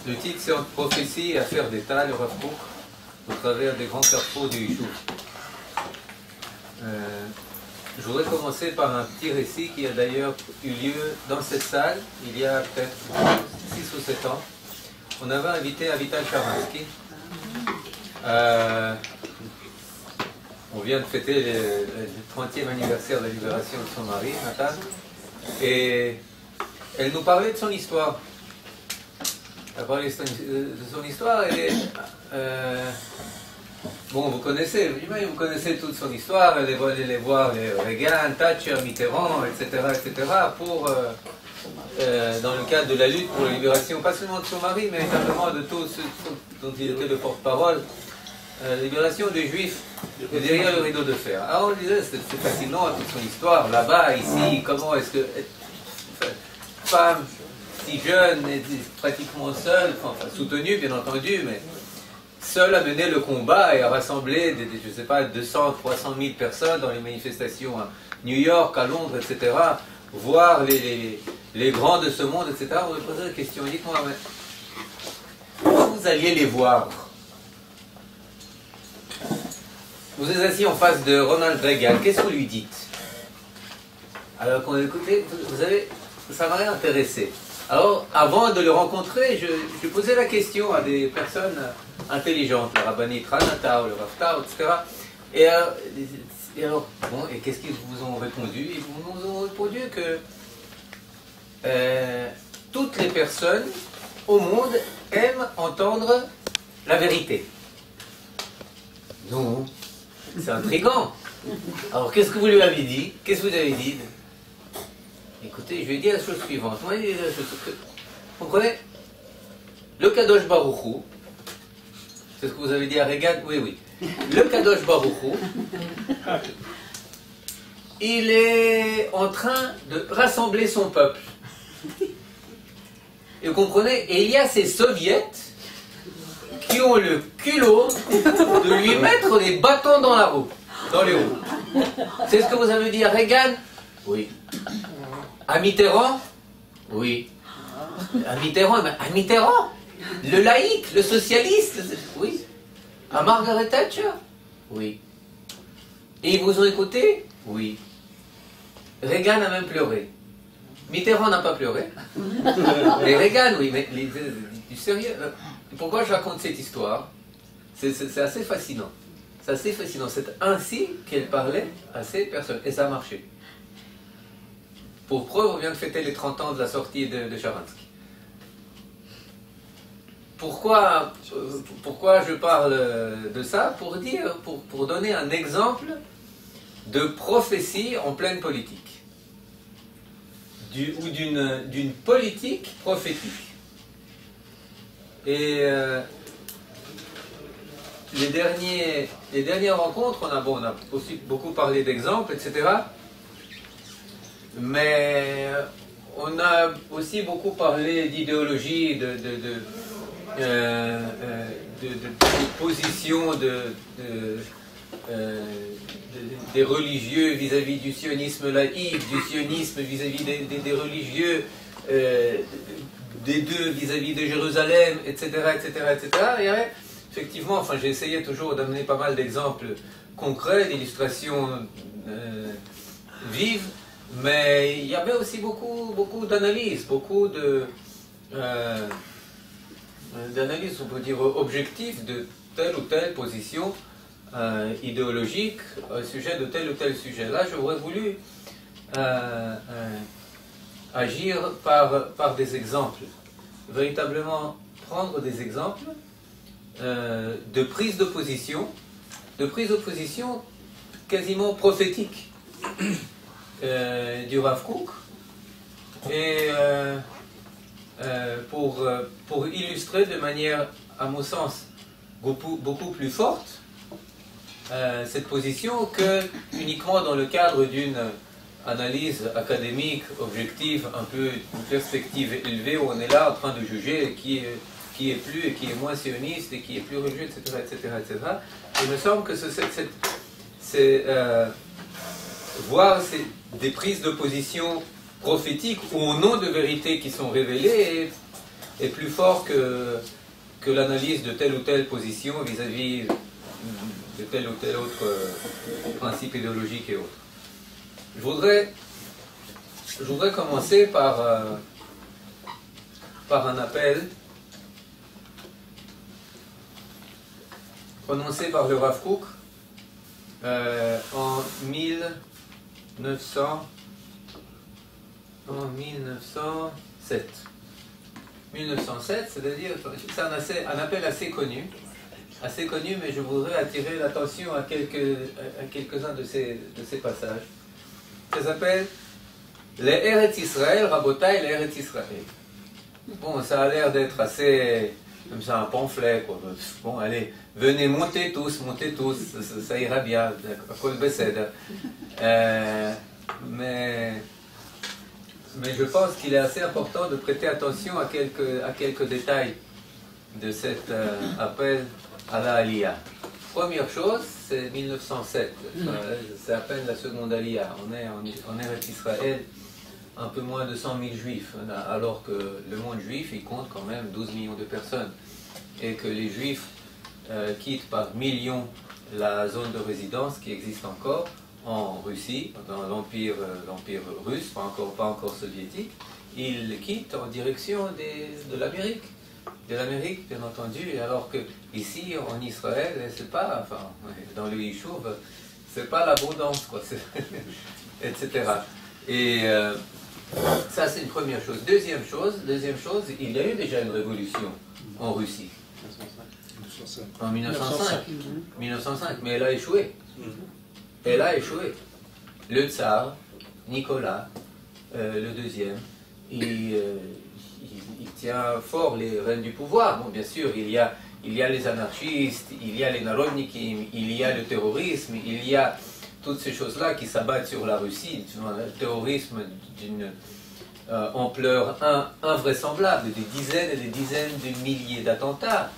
Le titre c'est Entre prophétie et affaire d'État, le Rav Kook, au travers des grands carrefours du Yishuv. Je voudrais commencer par un petit récit qui a d'ailleurs eu lieu dans cette salle il y a peut-être 6 ou 7 ans. On avait invité Avital Sharansky. On vient de fêter le 30e anniversaire de la libération de son mari, Nathan, et elle nous parlait de son histoire. Elle parlait de son histoire et bon, vous connaissez toute son histoire. Elle est allée voir les Reagan, Thatcher, Mitterrand, etc., pour, dans le cadre de la lutte pour la libération, pas seulement de son mari, mais également de tous ceux dont il était le porte-parole, la libération des Juifs derrière le rideau de fer. Alors on disait, c'est fascinant toute son histoire, là-bas, ici, comment est-ce que femme si jeune et pratiquement seule, enfin soutenue bien entendu, mais seule à mener le combat et à rassembler, je ne sais pas, 200, 300 000 personnes dans les manifestations à New York, à Londres, etc., voir les grands de ce monde, etc. On me posait la question, dites-moi, mais quand vous alliez les voir, vous êtes assis en face de Ronald Reagan, qu'est-ce que vous lui dites? Alors qu'on écoutait, vous savez, ça m'aurait intéressé. Alors, avant de le rencontrer, je posais la question à des personnes intelligentes, le Rabbani Tranata ou le Rav Tao, etc. Et alors, bon, et qu'est-ce qu'ils vous ont répondu? Ils vous ont répondu que toutes les personnes au monde aiment entendre la vérité. Non, c'est intriguant. Alors, qu'est-ce que vous lui avez dit? Qu'est-ce que vous avez dit? Écoutez, je vais dire la chose suivante. Moi, vous comprenez? Le Kadosh Baruch Hu, c'est ce que vous avez dit à Reagan? Oui, oui. Le Kadosh Baruch Hu, il est en train de rassembler son peuple. Et vous comprenez? Et il y a ces soviets qui ont le culot de lui mettre des bâtons dans la roue, dans les roues. C'est ce que vous avez dit à Reagan? Oui. À Mitterrand? Oui. À Mitterrand, le laïc, le socialiste? Oui. À Margaret Thatcher? Oui. Et ils vous ont écouté? Oui. Reagan a même pleuré. Mitterrand n'a pas pleuré. Mais Reagan, oui. Mais du sérieux? Pourquoi je raconte cette histoire? C'est assez fascinant. C'est assez fascinant. C'est ainsi qu'elle parlait à ces personnes. Et ça a marché. Pour preuve, on vient de fêter les 30 ans de la sortie de Sharansky. Pourquoi je parle de ça? Pour donner un exemple de prophétie en pleine politique. Ou d'une politique prophétique. Et les dernières rencontres, on a aussi beaucoup parlé d'exemples, etc. Mais on a aussi beaucoup parlé d'idéologie, de position des religieux vis-à-vis du sionisme laïque, du sionisme vis-à-vis des religieux, des deux vis-à-vis de Jérusalem, etc., etc., etc. Et effectivement, enfin, j'ai essayé toujours d'amener pas mal d'exemples concrets, d'illustrations vives. Mais il y avait aussi beaucoup d'analyses, beaucoup d'analyses, on peut dire, objectives de telle ou telle position idéologique au sujet de tel ou tel sujet. Là, j'aurais voulu agir par des exemples, véritablement prendre des exemples de prise d'opposition quasiment prophétique. Du Rav Kook et pour illustrer de manière, à mon sens, beaucoup plus forte cette position que uniquement dans le cadre d'une analyse académique, objective, un peu une perspective élevée où on est là en train de juger qui est plus et qui est moins sioniste et qui est plus religieux, etc., etc., etc. Il me semble que c'est voir des prises de position prophétiques ou au nom de vérités qui sont révélées est plus fort que l'analyse de telle ou telle position vis-à-vis de tel ou tel autre principe idéologique et autres. Je voudrais commencer par un appel prononcé par le Rav Kook en 1907. 1907, c'est-à-dire, c'est un appel assez connu, mais je voudrais attirer l'attention à quelques-uns de ces passages. Ça s'appelle les Eretz Israël, Rabotai, les Eretz Israël. Bon, ça a l'air d'être assez, comme ça, un pamphlet, quoi. Bon, allez, venez, montez tous, ça ira bien, Kol Beseder. Mais je pense qu'il est assez important de prêter attention à quelques détails de cet appel à la Aliyah. Première chose, c'est 1907. C'est à peine la seconde Aliyah. On est en Eretz Israël, un peu moins de 100 000 juifs, alors que le monde juif, il compte quand même 12 millions de personnes. Et que les juifs quittent par millions la zone de résidence qui existe encore en Russie, dans l'empire russe, pas encore soviétique. Ils quittent en direction de l'Amérique. De l'Amérique, bien entendu, alors que ici, en Israël, c'est pas, enfin, dans le Yishuv, c'est pas l'abondance, quoi, etc. Et ça, c'est une première chose. Deuxième chose, il y a eu déjà une révolution en Russie. En 1905, mais elle a échoué. Le tsar, Nicolas, le deuxième, il tient fort les rênes du pouvoir. Bon, bien sûr, il y a les anarchistes, il y a les narodnikim, il y a le terrorisme, il y a toutes ces choses-là qui s'abattent sur la Russie. Le terrorisme d'une ampleur invraisemblable, des dizaines et des dizaines de milliers d'attentats.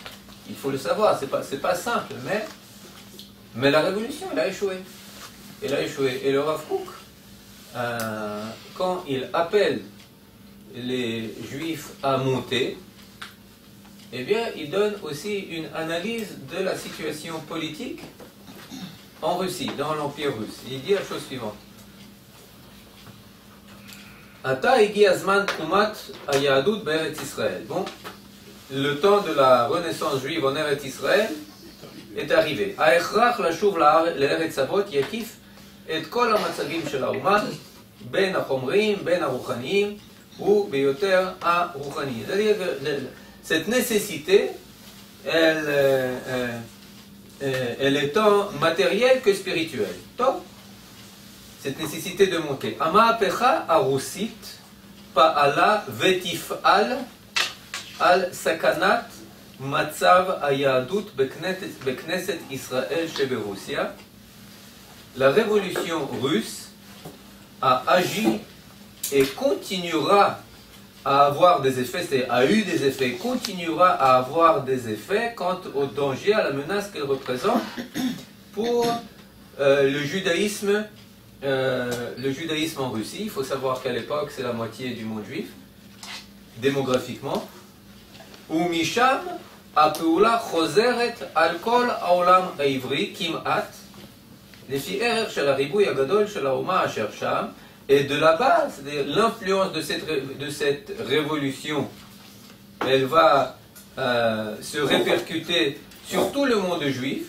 Il faut le savoir, c'est pas simple, mais la révolution, elle a échoué. Et le Rav Kook, quand il appelle les Juifs à monter, eh bien, il donne aussi une analyse de la situation politique en Russie, dans l'Empire russe. Il dit la chose suivante. Ata igi azman kumat hayadut be'eretz Israël. Bon, le temps de la renaissance juive en Eretz Israël est arrivé. Ha'echrach lashuv le'eretz avot yakif et kol hamatzavim shel ha'uma ben hachomrim, ben harochaniyim ou beyoter harochaniyim. C'est-à-dire que cette nécessité, elle est tant matérielle que spirituelle. Donc, cette nécessité de monter. Ama'apecha arusit pa'ala vetif'al al sakanat matzav hayadut bekneset Israël sheberussia. La révolution russe a agi et continuera à avoir des effets, a eu des effets, continuera à avoir des effets quant au danger, à la menace qu'elle représente pour le judaïsme en Russie. Il faut savoir qu'à l'époque, c'est la moitié du monde juif, démographiquement. Ou Misham, Apeula Choseret, Alkol, Aolam, Aivri, Kimat, les fiers shel haribouy agadol shel haoma asher sham. Et de là-bas, l'influence de cette révolution, elle va se répercuter sur tout le monde juif.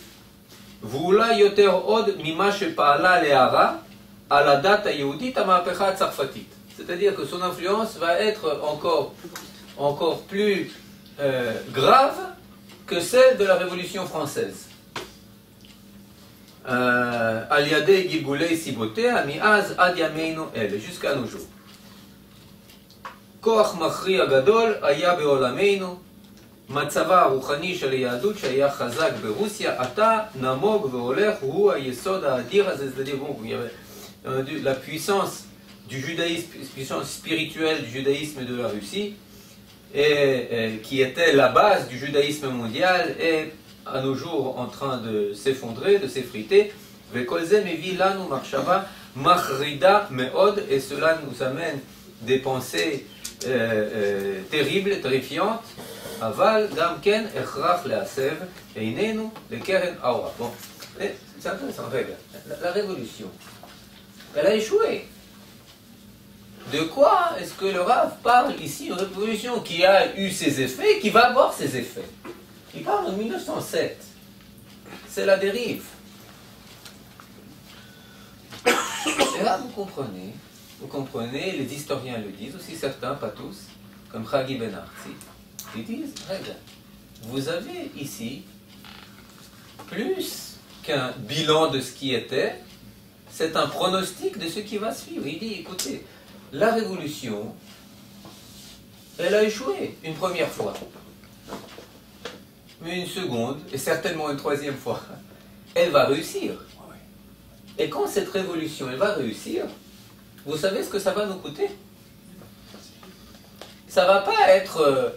V'ula yoter od mima shepa'ala le'ara ala data yehudit ha'ma'apecha tzarfatit. C'est-à-dire que son influence va être encore plus grave que celle de la Révolution française. Al-Yadei Gilgulei Sibotea mi'az ad yameinu el, jusqu'à nos jours. Koach machri agadol aya be'olameinu מצבה הרוחני של היהדות שהיה חזק ברוסיה, עתה נמוג והולך, הוא היסוד האדיר הזה. C'est-à-dire, bon, il y avait la puissance du judaïsme, puissance spirituelle du judaïsme de la Russie, et qui était la base du judaïsme mondial, est à nos jours en train de s'effondrer, de s'effriter. וכל זה מביא לנו מחשבה מחרידה מאוד, et cela nous amène des pensées terrible, terrifiante. Aval, Gamken, Echrach, Leasev, Einenu, le Keren Aura. Bon, c'est intéressant, regarde. La révolution, elle a échoué. De quoi est-ce que le Rav parle ici? Une révolution qui a eu ses effets, qui va avoir ses effets. Il parle en 1907. C'est la dérive. Et là, vous comprenez, les historiens le disent, aussi certains, pas tous, comme Chagi Ben Artzi, ils disent, regarde, vous avez ici plus qu'un bilan de ce qui était, c'est un pronostic de ce qui va suivre. Il dit, écoutez, la révolution, elle a échoué une première fois, mais une seconde, et certainement une troisième fois, elle va réussir. Et quand cette révolution, elle va réussir, vous savez ce que ça va nous coûter? Ça ne va pas être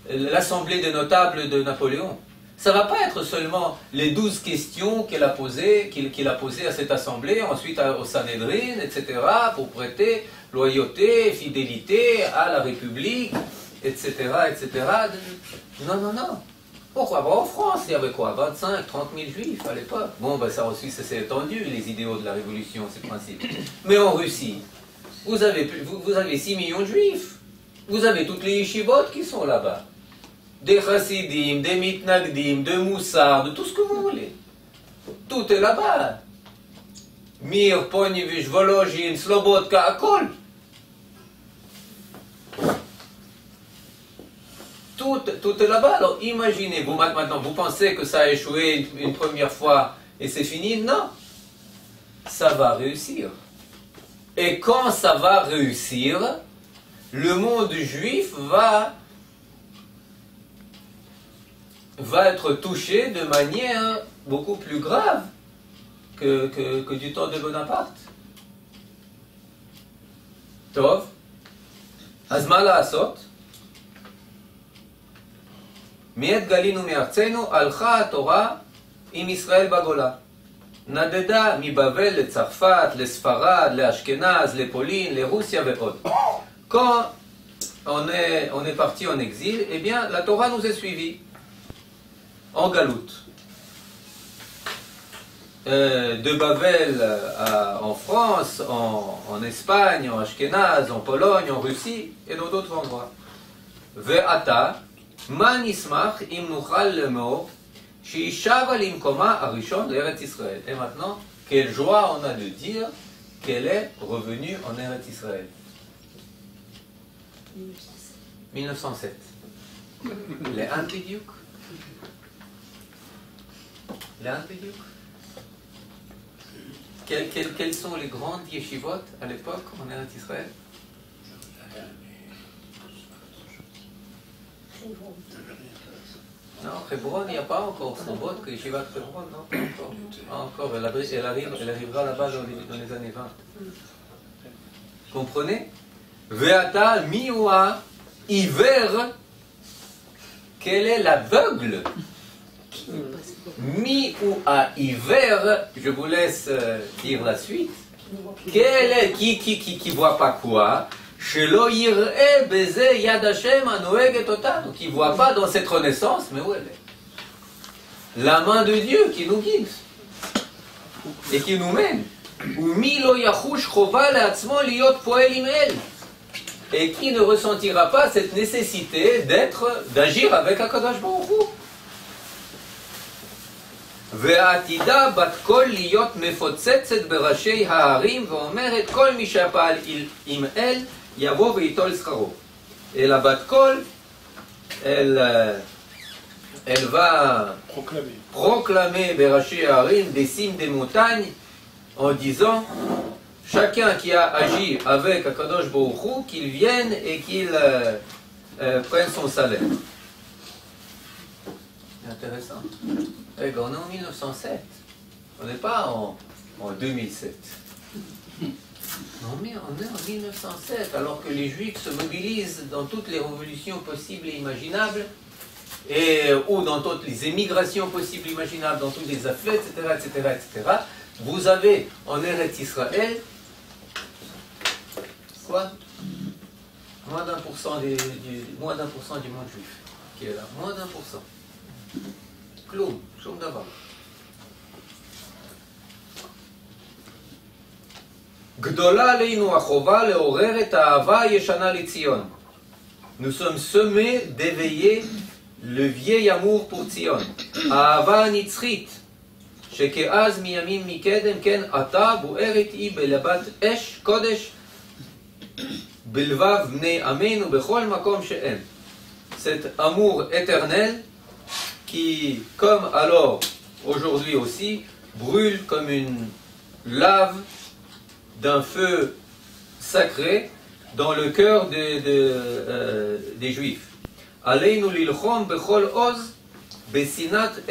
l'assemblée des notables de Napoléon. Ça ne va pas être seulement les 12 questions qu'il a posées à cette assemblée, ensuite au Sanhédrin, etc., pour prêter loyauté, fidélité à la République, etc., etc. Non, non, non. Pourquoi? En France, il y avait quoi? 25, 30 000 juifs à l'époque. Bon, ben ça aussi, ça s'est étendu, les idéaux de la révolution, ces principes. Mais en Russie, vous avez 6 millions de juifs. Vous avez toutes les yeshivot qui sont là-bas. Des chassidim, des mitnagdim, de moussard, de tout ce que vous voulez. Tout est là-bas. Mir, Ponyvich, Volojin, Slobodka, Akol. Tout est là-bas. Alors imaginez, vous maintenant, vous pensez que ça a échoué une première fois et c'est fini? Non. Ça va réussir. Et quand ça va réussir, le monde juif va être touché de manière beaucoup plus grave que du temps de Bonaparte. Tov. Azma la'asot. מיד גלינו מארצנו, הלכה התורה עם ישראל בגולה. נדדה מבבל לצרפת, לספרד, לאשכנז, לפולין, לרוסיה ועוד. Quand on est parti en exil, eh bien, la Torah nous est suivie en galoute. De Babel en France, en Espagne, en Ashkenaz, en Pologne, en Russie et dans d'autres endroits. Ve'ata, מה נשמח אם נוכל לאמור שישבה למקומה הראשון לארץ ישראל. Et maintenant, quelle joie on a de dire qu'elle est revenue en Eretz Israël. 1907. לאן בדיוק? לאן בדיוק? Quelles sont les grandes yeshivot à l'époque en Eretz Israël? Non, Hebron, il n'y a pas encore Slobod que Yeshivat Hebron, non, pas encore. Elle arrivera là-bas dans les années 20. Comprenez? Ve'ata mi'oua hiver. Quel est l'aveugle? Mi-ou-a hiver, je vous laisse dire la suite. Quel est qui voit pas quoi? Qui ne voit pas dans cette renaissance, mais où elle est? La main de Dieu qui nous guide et qui nous mène. Et qui ne ressentira pas cette nécessité d'agir avec HaKadosh Baruch Hu. והעתידה בת קול להיות מפוצצת בראשי הערים ואומרת כל מי שפעל עם אל יבוא ויטול שכרו. אלא בת קול elle va proclamer בראשי הערים des cimes des montagnes en disant chacun qui a agi avec Akadosh Baruch Hu qu'il vienne et qu'il prenne son salaire. Intéressant. On est en 1907. On n'est pas en 2007. On est en 1907, alors que les Juifs se mobilisent dans toutes les révolutions possibles et imaginables, ou dans toutes les émigrations possibles et imaginables, dans toutes les affaires, etc., etc., etc. Vous avez en Eretz Israël, quoi? Moins d'1% moins d'1% du monde juif qui est là. Moins d'1%. Cloum, cloum d'abord. גדולה עלינו החובה לעורר את האהבה הישנה לציון. Nous sommes semés d'éveiller le vieil amour pour ציון. האהבה הנצחית, שכאז מימים מקדם, כן עתה בוערת היא בלבת אש קודש בלבב בני עמנו בכל מקום שאין. Cet amour éternel qui, comme alors aujourd'hui aussi, brûle comme une lave d'un feu sacré dans le cœur des Juifs. עלינו ללחום בכל עוז בשנאת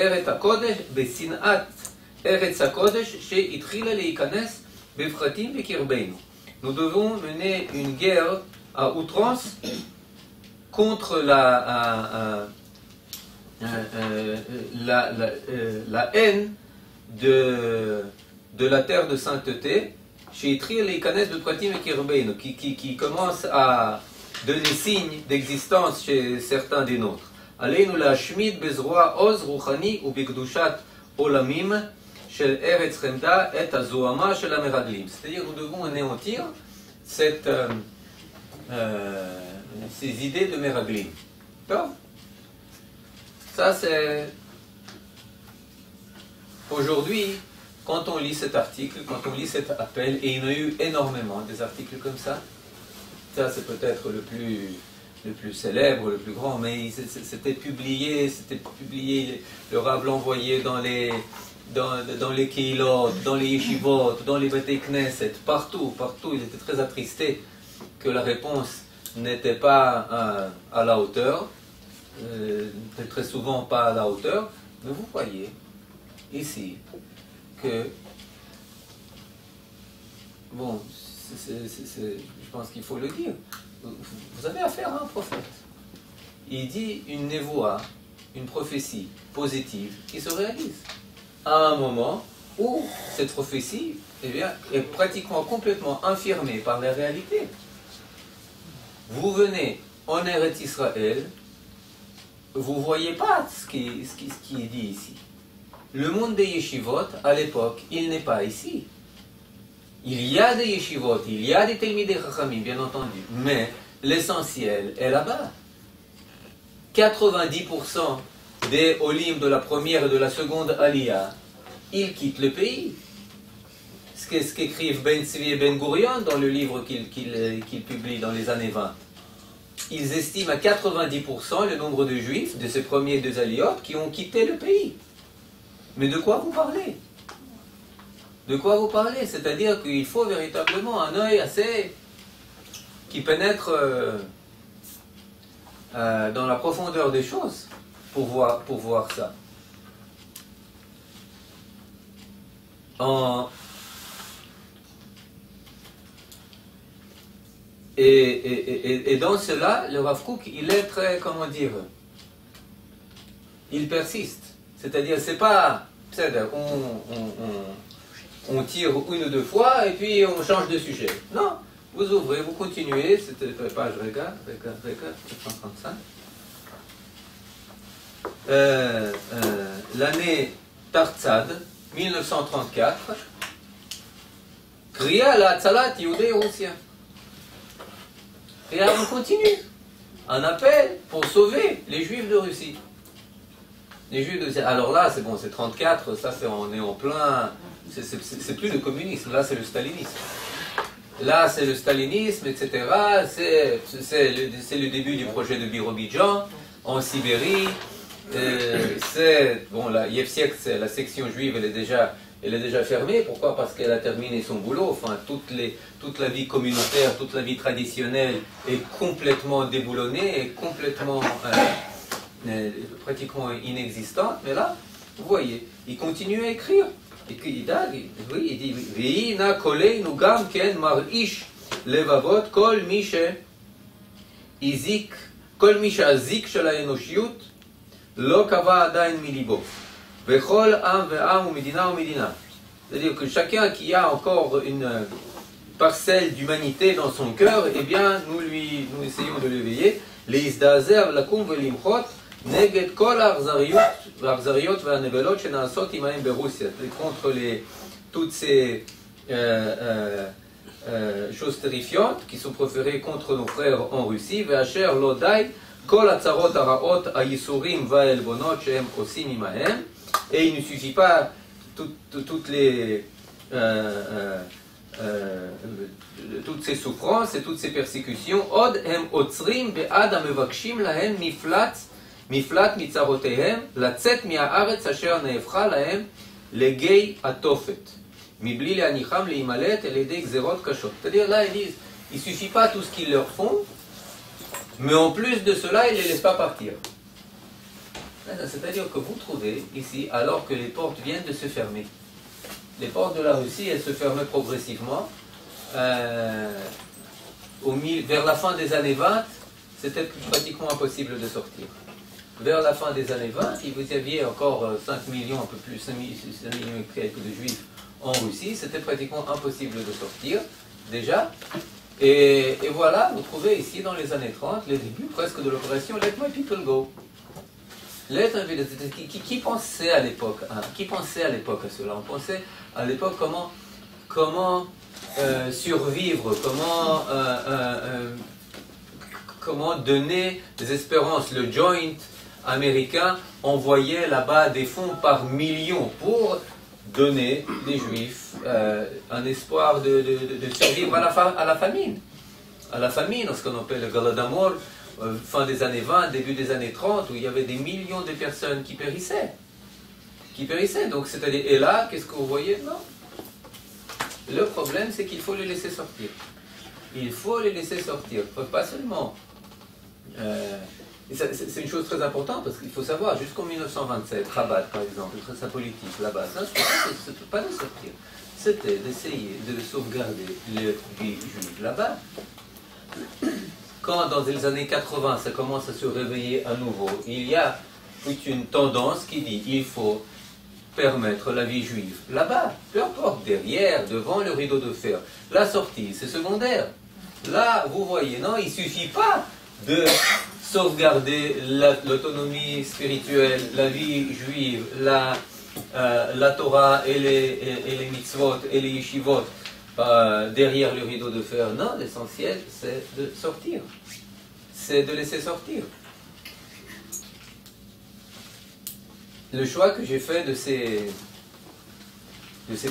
ארץ הקודש שהתחילה להיכנס בפחתים בקרבנו. Nous devons mener une guerre à outrance contre la haine de la terre de sainteté, qui commence à donner signe d'existence chez certains des nôtres. עלינו להשמיד בזרוע עוז רוחני ובקדושת עולמים של ארץ חמדה את הזוהמה של המרגלים. C'est-à-dire nous devons anéantir ces idées de meraglim. Ça c'est... Aujourd'hui, quand on lit cet article, quand on lit cet appel, et il y en a eu énormément des articles comme ça c'est peut-être le plus célèbre, le plus grand, mais c'était publié, le Rav l'envoyait dans les Keilot, dans les Yeshivot, dans les Bete Knesset, partout, il était très attristé que la réponse n'était pas à la hauteur, très souvent pas à la hauteur, mais vous voyez ici que, bon, je pense qu'il faut le dire, vous avez affaire à un prophète. Il dit une névoie, une prophétie positive qui se réalise à un moment où cette prophétie est pratiquement complètement infirmée par la réalité. Vous venez en Eretz Israël, vous ne voyez pas ce qui est dit ici. Le monde des yeshivot, à l'époque, il n'est pas ici. Il y a des yeshivot, il y a des Talmidei Chachamim, bien entendu, mais l'essentiel est là-bas. 90% des Olim de la première et de la seconde Aliyah, ils quittent le pays. Ce qu'écrivent Ben Tzvi et Ben Gurion dans le livre qu'ils publient dans les années 20. Ils estiment à 90% le nombre de Juifs de ces premiers deux Aliyot qui ont quitté le pays. Mais de quoi vous parlez? De quoi vous parlez? C'est-à-dire qu'il faut véritablement un œil assez... qui pénètre dans la profondeur des choses pour voir ça. Et dans cela, le Rav Kook, il est très, comment dire, il persiste. C'est-à-dire, c'est pas, on tire une ou deux fois et puis on change de sujet. Non, vous ouvrez, vous continuez, c'était la page, regarde, 135. L'année Tartsad, 1934, Kriya la Hatzalat Yehudei Russia. Et alors on continue. Un appel pour sauver les Juifs de Russie. Les Juifs de Russie. Alors là, c'est bon, c'est 34, ça on est en plein... C'est plus le communisme, là c'est le stalinisme. Là c'est le stalinisme, etc. C'est le début du projet de Birobidjan en Sibérie. Bon, la Yevsiek, la section juive, elle est déjà fermée. Pourquoi? Parce qu'elle a terminé son boulot. Enfin, toute la vie communautaire, toute la vie traditionnelle est complètement déboulonnée, est complètement, pratiquement inexistante. Mais là, vous voyez, il continue à écrire. Et il dit, Ve'ina koleinu gam ken mar'ish levavot kol mi she'izik, kol mi she'azik shel ha'enoshiyut lo kava adayin milibo. Ve'chol am ve'am u'medina u'medina. C'est-à-dire que chacun qui a encore parcelle d'humanité dans son cœur, eh bien, nous essayons de l'éveiller. Les Isdazer, lakum velimchot, neged kol arzariot ve'anevelot shenaasot imahem berussia. Contre toutes ces choses terrifiantes qui sont proférées contre nos frères en Russie. Ve'asher lodai kol atzarot araot ayisurim va'elbonot shehem osim imahem. Et il ne suffit pas toutes ces souffrances et toutes ces persécutions. Od hem otzrim be'ad amevakshim lahem miflat mitzarotehem latzet mi'haaretz asher ne'efcha lahem legei atofet mibli le'anicham le'imalet eledei gzerot kashot. C'est-à-dire là ils disent, il ne suffit pas tout ce qu'ils leur font, mais en plus de cela ils ne les laissent pas partir. C'est-à-dire que vous trouvez ici, alors que les portes viennent de se fermer, les portes de la Russie, elles se fermaient progressivement. Vers la fin des années 20, c'était pratiquement impossible de sortir. Vers la fin des années 20, vous aviez encore 5 millions, un peu plus, 5 millions et quelques de juifs en Russie, c'était pratiquement impossible de sortir, déjà. Et voilà, vous trouvez ici, dans les années 30, les débuts presque de l'opération Let My People Go. Qui pensait à l'époque Qui pensait à l'époque à cela? On pensait à l'époque comment survivre, comment donner des espérances. Le joint américain envoyait là-bas des fonds par millions pour donner des juifs un espoir de survivre à la famine. À la famine, ce qu'on appelle le Golodomor, fin des années 20, début des années 30, où il y avait des millions de personnes qui périssaient. Donc, c'est-à-dire, et là, qu'est-ce que vous voyez? Non. Le problème, c'est qu'il faut les laisser sortir. Il faut les laisser sortir. Pas seulement. C'est une chose très importante, parce qu'il faut savoir, jusqu'en 1927, Rabat, par exemple, sa politique là-bas, c'était pas de sortir. C'était d'essayer de sauvegarder les vie juive là-bas. Quand dans les années 80, ça commence à se réveiller à nouveau, il y a toute une tendance qui dit il faut permettre la vie juive là-bas, peu importe, derrière, devant le rideau de fer. La sortie, c'est secondaire. Là, vous voyez, non, il ne suffit pas de sauvegarder l'autonomie spirituelle, la vie juive, la Torah et les mitzvot et les yeshivot, derrière le rideau de fer. Non, l'essentiel c'est de sortir, c'est de laisser sortir. Le choix que j'ai fait de ces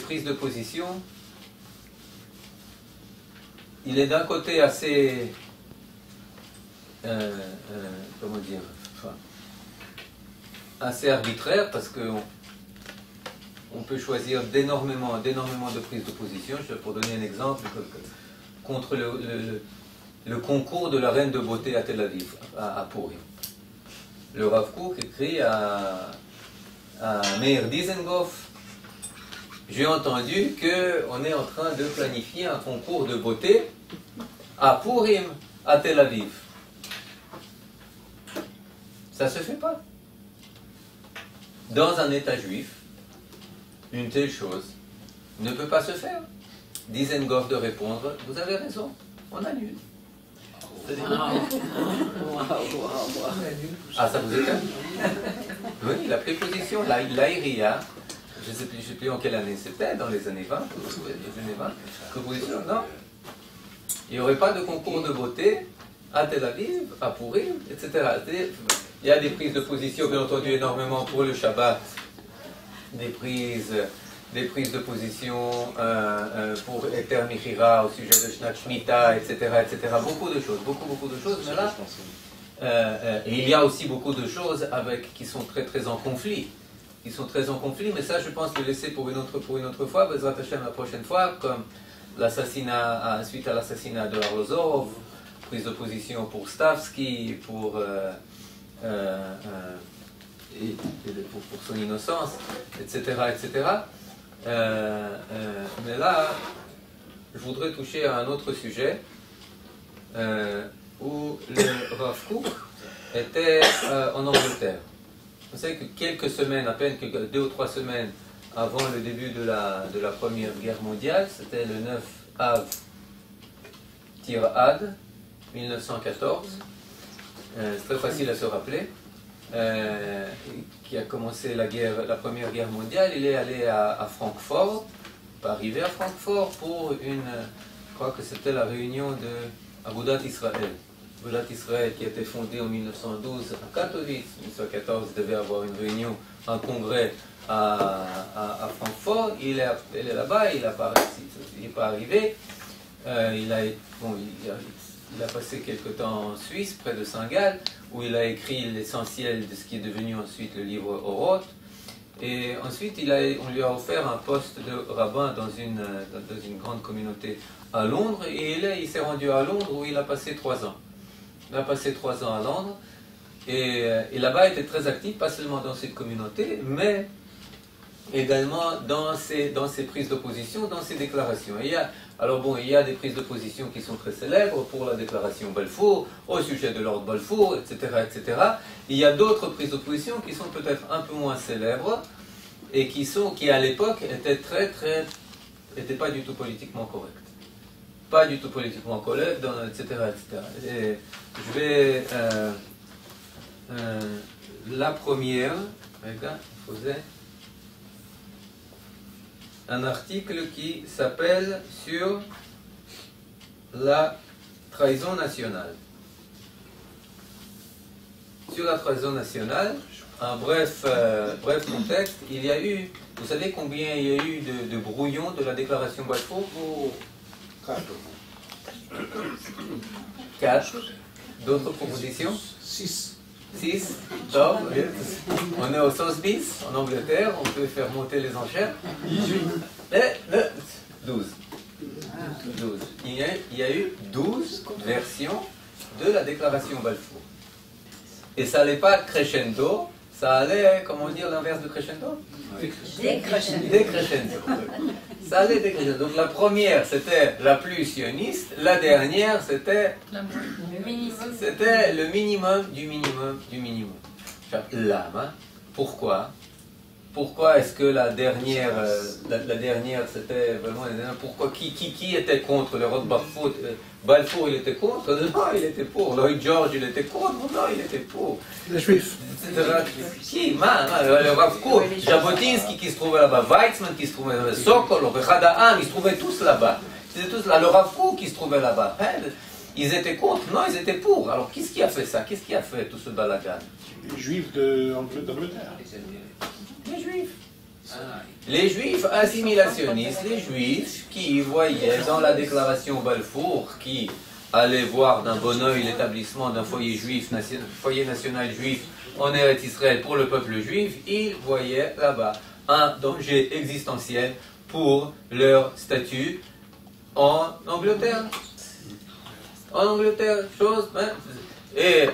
prises de position, il est d'un côté assez comment dire, assez arbitraire, parce que on peut choisir d'énormément de prises de position. Pour donner un exemple, contre le concours de la reine de beauté à Tel Aviv, à Purim. Le Rav Kook écrit à Meir Dizengoff: j'ai entendu qu'on est en train de planifier un concours de beauté à Purim, à Tel Aviv. Ça ne se fait pas. Dans un État juif, une telle chose ne peut pas se faire. Dizengoff de répondre: vous avez raison, on annule. Ah, ça vous étonne? Oui, il a pris position. L'Aïria, je ne sais plus en quelle année c'était, dans les années 20, non, il n'y aurait pas de concours de beauté à Tel Aviv, à Purim, etc. Il y a des prises de position, bien entendu, énormément pour le Shabbat, des prises de position pour Eter Michira au sujet de Shnat Shmita, etc., etc. Beaucoup de choses, mais là, et il y a aussi beaucoup de choses qui sont très en conflit. Mais ça, je pense le laisser pour une autre fois, Bezrat Hashem la prochaine fois, comme l'assassinat, suite à l'assassinat de Arlozorov, prise de position pour Stavsky, pour son innocence, etc., etc. Mais là, je voudrais toucher à un autre sujet où le Rav Kook était en Angleterre. Vous savez que quelques semaines, à peine 2 ou 3 semaines avant le début de la Première Guerre mondiale, c'était le 9 av Tir Ad, 1914. C'est très facile à se rappeler. Qui a commencé la Première Guerre mondiale. Il est allé à Francfort, pas arrivé à Francfort pour je crois que c'était la réunion de Agudat Israël. Agudat Israël qui a été fondée en 1912 à Katowice. En 1914, il devait avoir une réunion, un congrès à Francfort. Il est là-bas, il n'est pas arrivé. Il a passé quelque temps en Suisse, près de Saint-Gall, où il a écrit l'essentiel de ce qui est devenu ensuite le livre Oroth. Et ensuite, on lui a offert un poste de rabbin dans une grande communauté à Londres. Et il s'est rendu à Londres où il a passé 3 ans. Il a passé 3 ans à Londres. Et là-bas, il était très actif, pas seulement dans cette communauté, mais également dans ses prises d'opposition, dans ses déclarations. Il y a des prises de position qui sont très célèbres pour la déclaration Balfour, au sujet de l'ordre Balfour, etc., etc. Il y a d'autres prises de position qui sont peut-être un peu moins célèbres et qui à l'époque étaient pas du tout politiquement correctes. Pas du tout politiquement correctes, etc., etc. Et je vais... la première, regarde, il faisait un article qui s'appelle sur la trahison nationale. Sur la trahison nationale, un bref contexte, il y a eu, vous savez combien il y a eu de brouillons de la déclaration Balfour? 4. D'autres propositions? 6. 6, top, on est au sauce bis en Angleterre, on peut faire monter les enchères. 12. Il y a eu 12 versions de la déclaration Balfour. Et ça n'allait pas crescendo, ça allait, comment dire l'inverse de crescendo? Décrescendo. Ça allait décrescendo. Donc la première c'était la plus sioniste, la dernière c'était le minimum du minimum du minimum. L'âme, pourquoi? Pourquoi est-ce que la dernière c'était vraiment la dernière? Pourquoi qui était contre le Roth Balfour? Balfour il était contre? Non, il était pour. Lloyd George il était contre? Non, il était pour. Les Juifs. Qui? Le Rav Kook, Jabotinsky qui se trouvait là-bas, Weizmann qui se trouvait là-bas, Sokolov, Echad, ils se trouvaient tous là-bas. Ils étaient tous là. Le Rav Kook qui se trouvait là-bas. Ils étaient contre? Non, ils étaient pour. Alors qu'est-ce qui a fait ça? Qu'est-ce qui a fait tout ce balagan? Les Juifs d'Angleterre. Les Juifs. Les Juifs assimilationnistes, les Juifs qui voyaient dans la déclaration Balfour, qui allaient voir d'un bon œil l'établissement d'un foyer national juif en Eretz Israël pour le peuple juif, ils voyaient là-bas un danger existentiel pour leur statut en Angleterre. En Angleterre, chose... Hein, et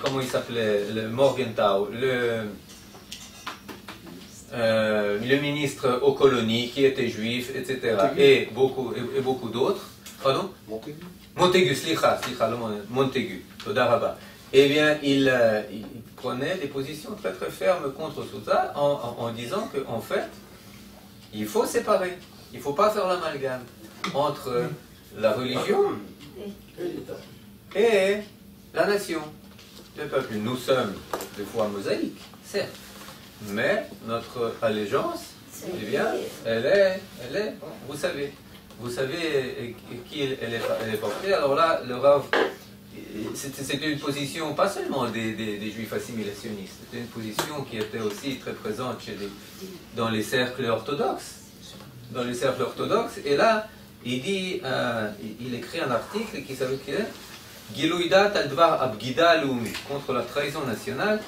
comment il s'appelait, le Morgenthau, le ministre aux colonies qui était juif, etc. Et beaucoup d'autres. Pardon? Montaigu, Montaigu, Todaraba. Eh bien, il prenait des positions très très fermes contre tout ça en disant qu'en fait, il faut séparer. Il ne faut pas faire l'amalgame entre la religion et la nation, le peuple. Nous sommes de foi mosaïque, certes. Mais notre allégeance, eh bien, elle est, vous savez qui elle est portée. Alors là, le Rav, c'était une position pas seulement des juifs assimilationnistes, c'était une position qui était aussi très présente dans les cercles orthodoxes. Dans les cercles orthodoxes, et là, il écrit un article qui s'appelle Gilouidat al-Dvar Abgida Loumi, contre la trahison nationale.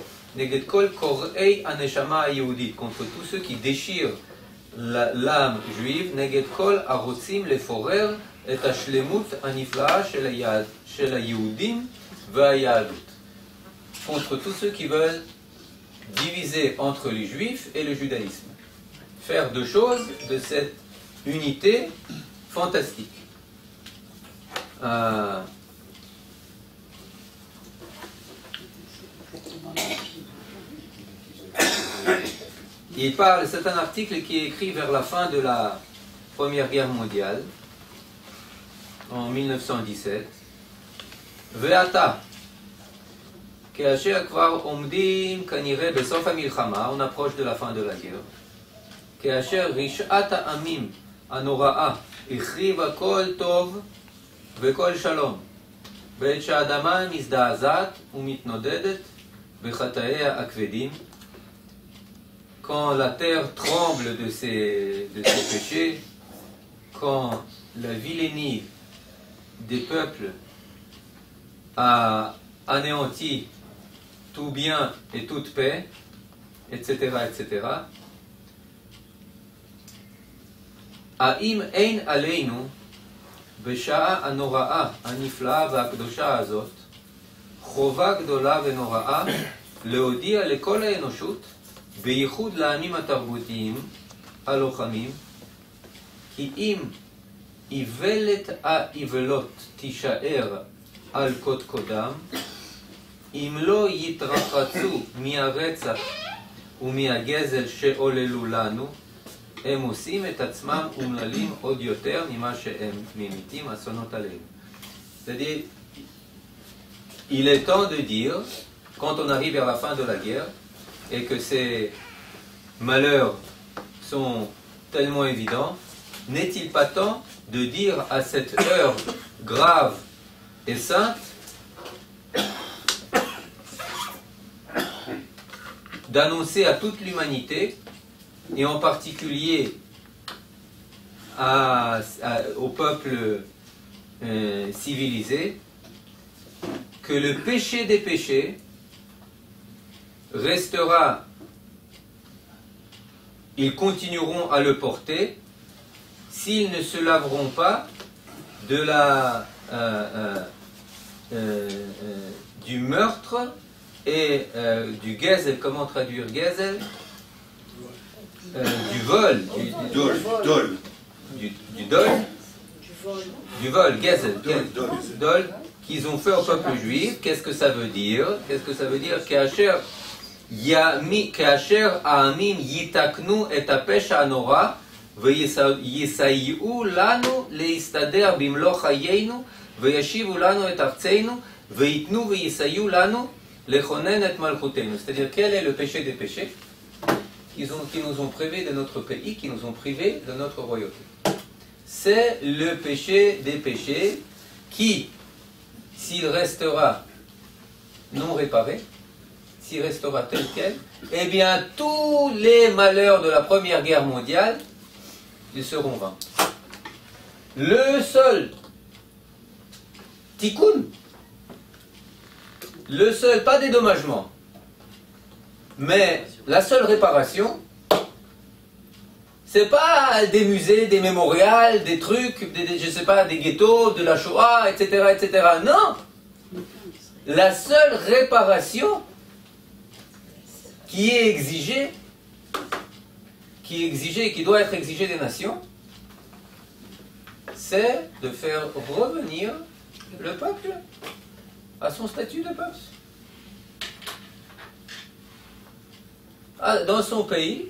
Contre tous ceux qui déchirent l'âme juive, contre tous ceux qui veulent diviser entre les juifs et le judaïsme, faire deux choses de cette unité fantastique. Il parle, c'est un article qui est écrit vers la fin de la Première Guerre mondiale, en 1917. Ve'ata, כאשר כבר עומדים כנראה בסוף המלחמה, on approche de la fin de la guerre, כאשר רשעת העמים הנוראה החריבה כל טוב וכל שלום, בעת שהאדמה מזדעזעת ומתנודדת בחטאיה הכבדים, quand la terre tremble de ses péchés, quand la vilainie des peuples a anéanti tout bien et toute paix, etc., etc. האם אין עלינו בשעה הנוראה, הנפלאה והקדושה הזאת, חובה גדולה ונוראה להודיע לכל האנושות, בייחוד לעמים התרבותיים הלוחמים, כי אם איוולת האיוולות תישאר על קודקודם, אם לא יתרחצו מהרצח ומהגזל שעוללו לנו, הם עושים את עצמם אומללים עוד יותר ממה שהם ממיתים אסונות עליהם. C'est-à-dire, il est temps de dire, quand on arrive vers la fin de la guerre, et que ces malheurs sont tellement évidents, n'est-il pas temps de dire à cette heure grave et sainte, d'annoncer à toute l'humanité, et en particulier au peuple civilisé, que le péché des péchés restera, ils continueront à le porter s'ils ne se laveront pas de du meurtre et du gazel. Comment traduire gazel? Du vol, du vol, gazel, dol, qu'ils ont fait au peuple juif. Qu'est-ce que ça veut dire? Qu'est-ce que ça veut dire? כאשר העמים יתקנו את הפשע הנורא ויסייעו לנו להסתדר במלוא חיינו וישיבו לנו את ארצנו ויתנו ויסייעו לנו לכונן את מלכותנו. C'est-à-dire, quel est le péché des péchés qui nous ont privés de notre pays, qui nous ont privés de notre royauté? C'est le péché des péchés qui, s'il restera non réparé, s'il restera tel quel, eh bien tous les malheurs de la Première Guerre mondiale, ils seront vains. Le seul tikkun, le seul, pas dédommagement, mais la seule réparation, c'est pas des musées, des mémorials, des trucs, je sais pas, des ghettos, de la Shoah, etc., etc. Non! La seule réparation qui est exigée, qui doit être exigée des nations, c'est de faire revenir le peuple à son statut de peuple. Dans son pays,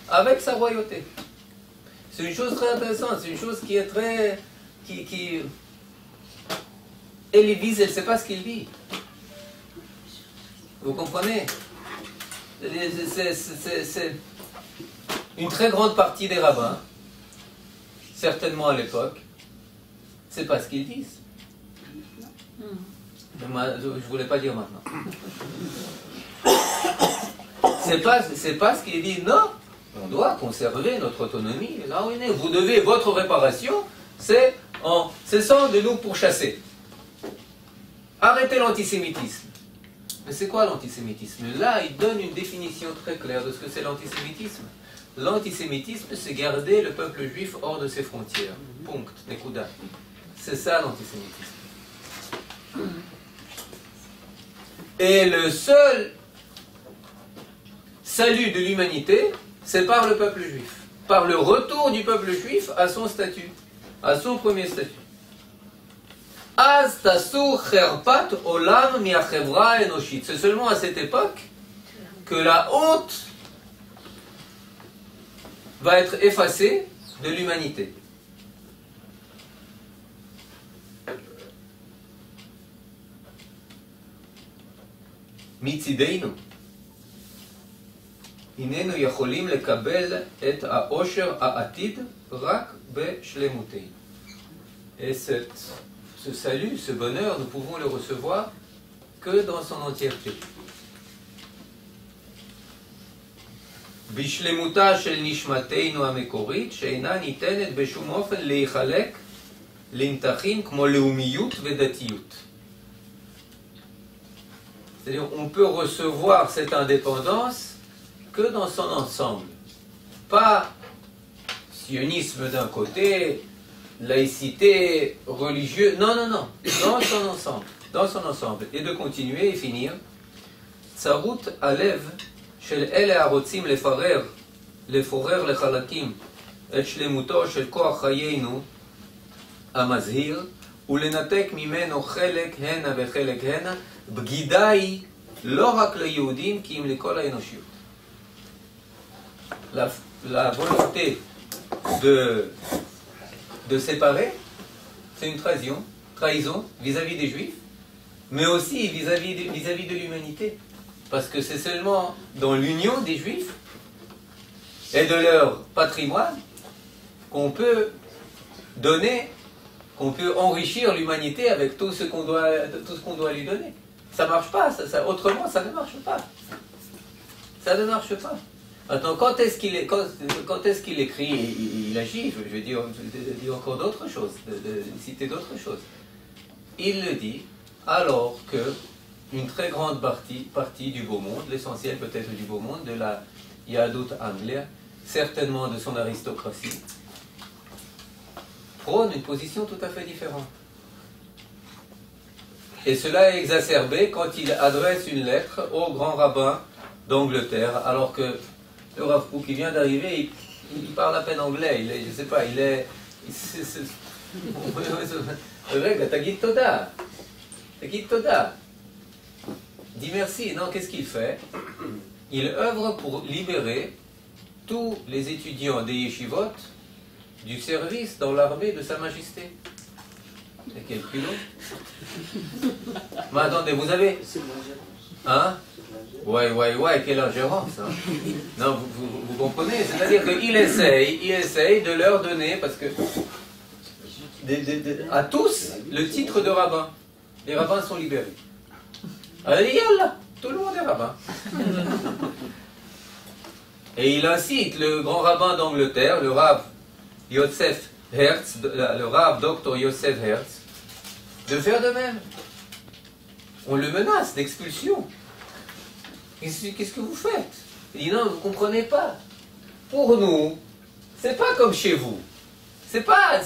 avec sa royauté. C'est une chose très intéressante, c'est une chose qui est très... Elie Wiesel, elle ne sait pas ce qu'il dit. Vous comprenez? C'est une très grande partie des rabbins, certainement à l'époque, c'est pas ce qu'ils disent. Je ne voulais pas dire maintenant. C'est pas ce qu'il dit. Non, on doit conserver notre autonomie. Là où on est. Vous devez, votre réparation, c'est en cessant de nous pourchasser. Arrêtez l'antisémitisme. Mais c'est quoi l'antisémitisme? Là, il donne une définition très claire de ce que c'est l'antisémitisme. L'antisémitisme, c'est garder le peuple juif hors de ses frontières. Punkt, nekuda. C'est ça l'antisémitisme. Et le seul salut de l'humanité, c'est par le peuple juif. Par le retour du peuple juif à son statut, à son premier statut. C'est seulement à cette époque que la honte va être effacée de l'humanité. מצידנו. הננו יכולים לקבל את העושר העתיד רק בשלמותנו. Et ce salut, ce bonheur, nous pouvons le recevoir que dans son entièreté. בשלמותה של נשמתנו המקורית, שאינה ניתנת בשום אופן להיחלק לנתחים כמו לאומיות ודתיות. C'est-à-dire, on peut recevoir cette indépendance que dans son ensemble. Pas sionisme d'un côté, laïcité religieuse, non, non, non, dans son ensemble, dans son ensemble. Et de continuer et finir. צרות הלב של אלה הרוצים לפורר לחלקים את שלמותו של כוח חיינו המזהיר ולנתק ממנו חלק הנה וחלק הנה, בגידה היא לא רק ליהודים כי אם לכל האנושיות. La volonté de séparer, c'est une trahison vis-à-vis des Juifs, mais aussi vis-à-vis de l'humanité. Parce que c'est seulement dans l'union des Juifs et de leur patrimoine qu'on peut donner, qu'on peut enrichir l'humanité avec tout ce qu'on doit lui donner. Ça ne marche pas, autrement ça ne marche pas. Ça ne marche pas. Maintenant, quand est-ce qu'il écrit, il agit, je vais dire encore d'autres choses, citer d'autres choses. Il le dit alors que une très grande partie du beau monde, l'essentiel peut-être du beau monde, de la Yahadut Anglia, certainement de son aristocratie, prône une position tout à fait différente. Et cela est exacerbé quand il adresse une lettre au grand rabbin d'Angleterre, alors que le Rav Kook qui vient d'arriver, il parle à peine anglais, je ne sais pas, il est... Tagit Toda. Tagit Toda. Dis merci. Non, qu'est-ce qu'il fait? Il œuvre pour libérer tous les étudiants des yeshivot du service dans l'armée de Sa Majesté. Et quel culot. Mais attendez, vous avez... Hein? Ouais, quelle ingérence. Hein? Non, vous comprenez? C'est-à-dire qu'il essaye de leur donner, parce que... à tous, le titre de rabbin. Les rabbins sont libérés. Allez, yallah, tout le monde est rabbin. Et il incite le grand rabbin d'Angleterre, le Rav Yosef Hertz, le Rav Dr Yosef Hertz, de faire de même. On le menace d'expulsion. Qu'est-ce que vous faites? Il dit non, vous ne comprenez pas. Pour nous, c'est pas comme chez vous. C'est pas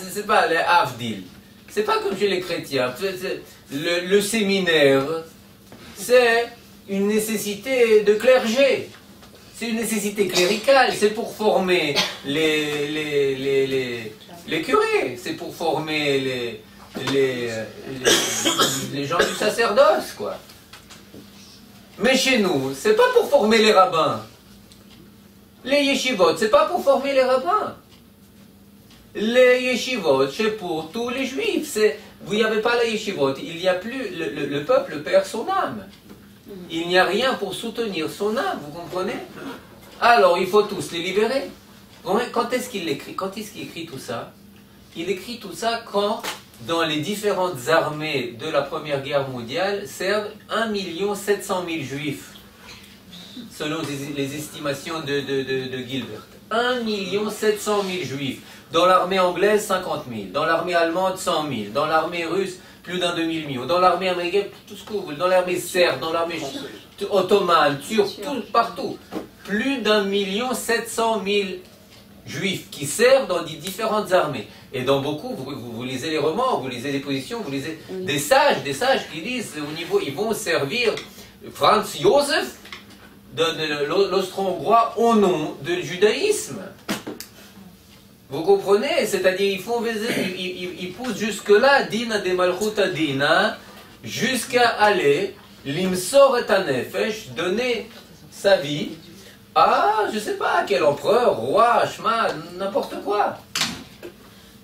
les Avdil. C'est pas comme chez les chrétiens. Le séminaire, c'est une nécessité de clergé. C'est une nécessité cléricale. C'est pour former les curés. C'est pour former les gens du sacerdoce, quoi. Mais chez nous, c'est pas pour former les rabbins. Les yeshivot, c'est pas pour former les rabbins. Les yeshivot, c'est pour tous les juifs. Vous n'y avez pas la yeshivot, il n'y a plus, le peuple perd son âme. Il n'y a rien pour soutenir son âme, vous comprenez? Alors, il faut tous les libérer. Quand est-ce qu'il écrit? Quand est-ce qu'il écrit tout ça? Il écrit tout ça quand, dans les différentes armées de la Première Guerre mondiale, servent 1 700 000 juifs, selon les estimations de Gilbert. 1 700 000 juifs. Dans l'armée anglaise, 50 000. Dans l'armée allemande, 100 000. Dans l'armée russe, plus d'un demi-million. Dans l'armée américaine, tout ce que vous voulez. Dans l'armée serbe, dans l'armée ottomane, turque, partout. Plus d'1 700 000 juifs qui servent dans différentes armées. Et dans beaucoup, vous lisez les romans, vous lisez les positions, vous lisez des sages qui disent au niveau, ils vont servir Franz Joseph, l'austro-hongrois, au nom du judaïsme. Vous comprenez? C'est-à-dire, ils poussent jusque-là, Dina de Malchuta Dina, jusqu'à aller, Limsor et Anefesh, donner sa vie à, je ne sais pas, quel empereur, roi, Shema, n'importe quoi.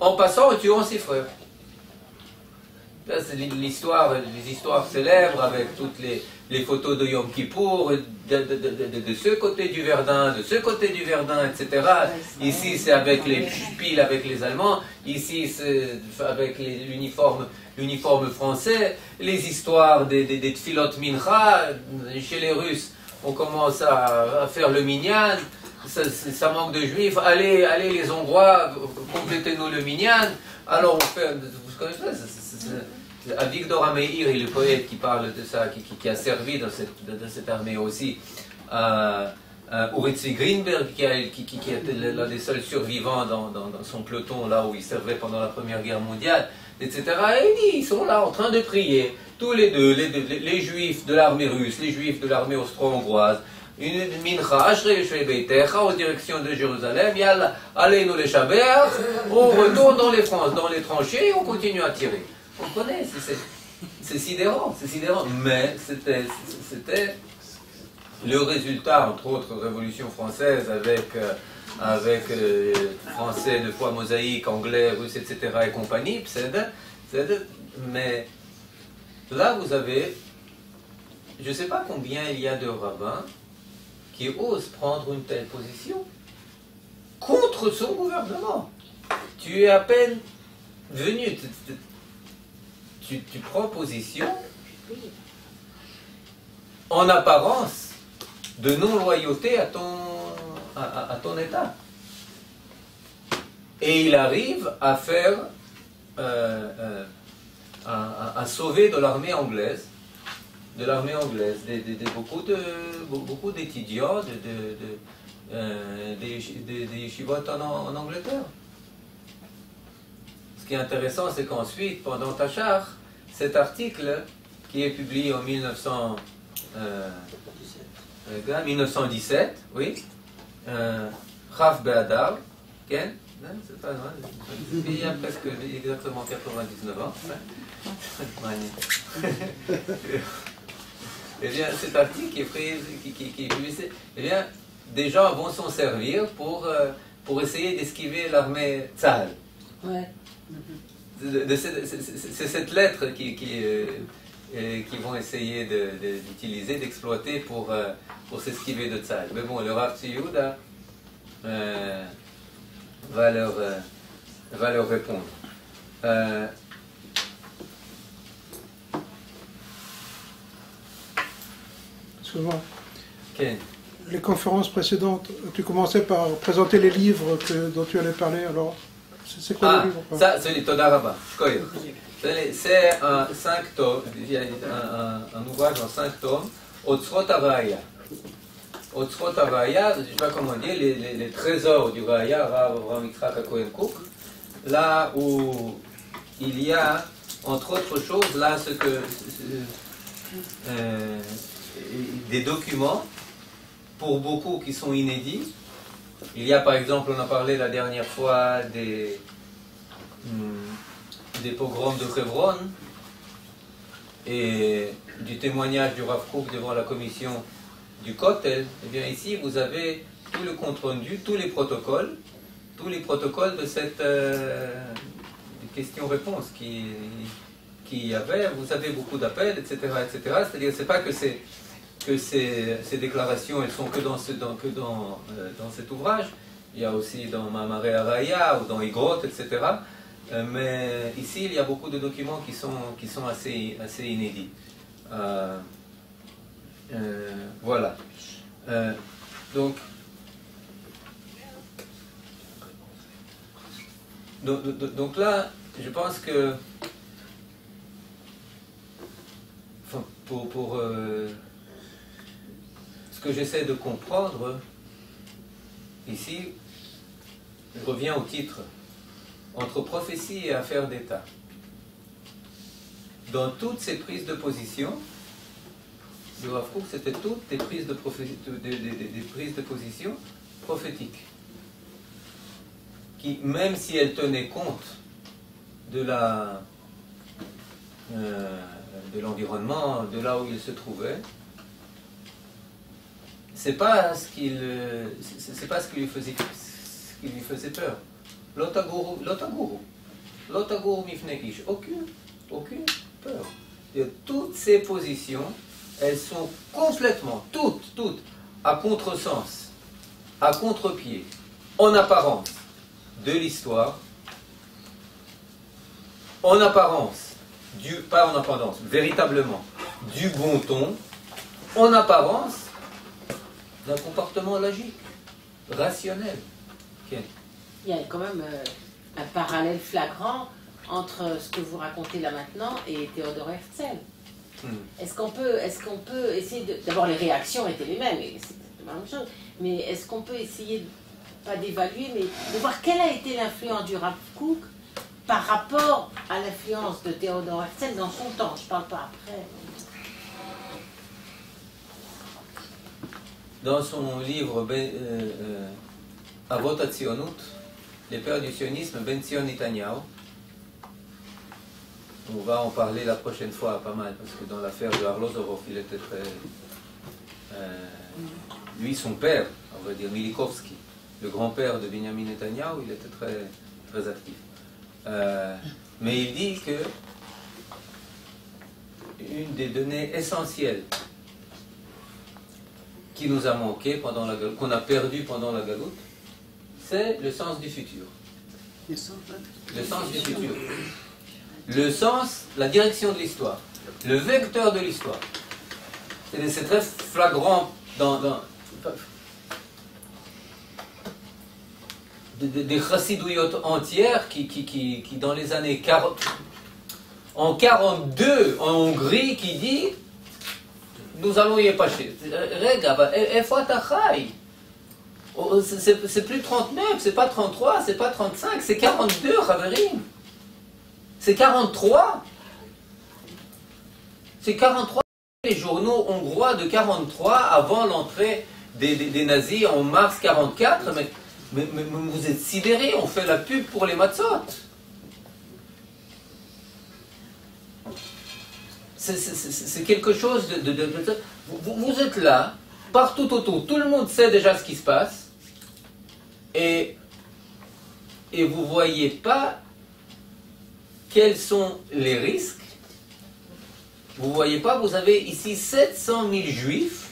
En passant en tuant ses frères. Là, c'est les histoires célèbres avec toutes les photos de Yom Kippour, de ce côté du Verdun, de ce côté du Verdun, etc. Ici, c'est avec les Spiels, avec les Allemands. Ici, c'est avec l'uniforme français. Les histoires des Tfilot Mincha. Chez les Russes, on commence à faire le minyan. Ça manque de juifs. Allez, les Hongrois, complétez-nous le minyan. Alors, on fait... Vous connaissez ça? Avigdor Ameir, le poète qui parle de ça, qui a servi dans cette armée aussi, Uritzi Greenberg, qui était l'un des seuls survivants dans son peloton, là où il servait pendant la Première Guerre mondiale, etc. Et il dit, ils sont là en train de prier, tous les deux, les juifs de l'armée russe, les juifs de l'armée austro-hongroise, une mincha, Ashrei Yoshe Beitecha, en direction de Jérusalem, Yalla, allez-nous les Shabeach, on retourne dans les tranchées et on continue à tirer. On connaît, c'est sidérant, mais c'était le résultat, entre autres, Révolution française avec français de foi mosaïque, anglais, russe, etc. et compagnie, mais là vous avez, je ne sais pas combien il y a de rabbins qui osent prendre une telle position contre son gouvernement. Tu es à peine venu... Tu prends position en apparence de non-loyauté à ton État. Et il arrive à faire, à sauver de l'armée anglaise, beaucoup d'étudiants des yeshivot en Angleterre. Ce qui est intéressant, c'est qu'ensuite, pendant Tachar, cet article, qui est publié en 1917, oui, Chaf Be'adar, Ken, c'est pas loin, il y a presque exactement 99 ans. Eh bien, cet article qui est publié, eh bien, des gens vont s'en servir pour essayer d'esquiver l'armée Tzahal. Ouais. C'est cette lettre qui vont essayer d'utiliser, d'exploiter pour s'esquiver de Tzahal. Mais bon, le Rav Tziyuda va leur répondre. Excuse-moi. Okay. Les conférences précédentes, tu commençais par présenter les livres dont tu allais parler, alors c'est quoi le livre? Ça, c'est les Toda Rabba. C'est un 5 tomes, un ouvrage en 5 tomes, Otzrot Avaya. Otzrot Avaya, je ne sais pas comment dire, les trésors du Raya, Rav Avraham Yitzhak HaKohen Kook, là où il y a, entre autres choses, là, des documents, pour beaucoup qui sont inédits. Il y a par exemple, on a parlé la dernière fois des pogroms de Hebron et du témoignage du Rav Kook devant la commission du Kotel. Eh bien ici vous avez tout le compte rendu, tous les protocoles de cette question-réponse qui y avait. Vous avez beaucoup d'appels, etc., etc. C'est-à-dire c'est pas que ces déclarations elles sont que dans cet ouvrage. Il y a aussi dans Mamaré Araya ou dans Igrot, etc. Mais ici, il y a beaucoup de documents qui sont assez inédits. Voilà. Donc là, je pense que pour ce que j'essaie de comprendre ici, je reviens au titre. Entre prophétie et affaire d'État. Dans toutes ces prises de position, le Rav Kook, c'était toutes des prises de position prophétiques, qui, même si elles tenaient compte de l'environnement, de là où il se trouvait, c'est pas ce qui lui faisait peur. L'otaguru mifne ish, aucune peur. Et toutes ces positions, elles sont complètement, toutes, à contresens, à contre-pied, en apparence, de l'histoire, en apparence, pas en apparence, véritablement, du bon ton, en apparence, d'un comportement logique, rationnel. Okay. Il y a quand même un parallèle flagrant entre ce que vous racontez là maintenant et Théodore Herzl. Est-ce qu'on peut essayer de... D'abord, les réactions étaient les mêmes, et c'est la même chose, mais est-ce qu'on peut essayer, pas d'évaluer, mais de voir quelle a été l'influence du Rav Kook par rapport à l'influence de Théodore Herzl dans son temps? Je ne parle pas après. Dans son livre Avot HaTzionut, les pères du sionisme, Ben Zion Netanyahu, on va en parler la prochaine fois pas mal, parce que dans l'affaire de Arlosoroff, il était très... lui, son père, on va dire Milikovski, le grand-père de Benjamin Netanyahu, il était très, très actif. Mais il dit que une des données essentielles qui nous a manqué pendant la galoute, qu'on a perdu pendant la galoute, c'est le sens du futur. Le sens du futur. Le sens, la direction de l'histoire. Le vecteur de l'histoire. C'est très flagrant dans des chassidouillotes entières qui dans les années 40, en 42 en Hongrie, qui dit nous allons y épacher. Regarde, c'est plus 39, c'est pas 33, c'est pas 35, c'est 42, Khaverim. C'est 43. C'est 43. Les journaux hongrois de 43 avant l'entrée des nazis en mars 44. Mais vous êtes sidérés, on fait la pub pour les matzot. C'est quelque chose vous êtes là, partout autour, tout le monde sait déjà ce qui se passe, et vous ne voyez pas quels sont les risques. Vous ne voyez pas, vous avez ici 700 000 juifs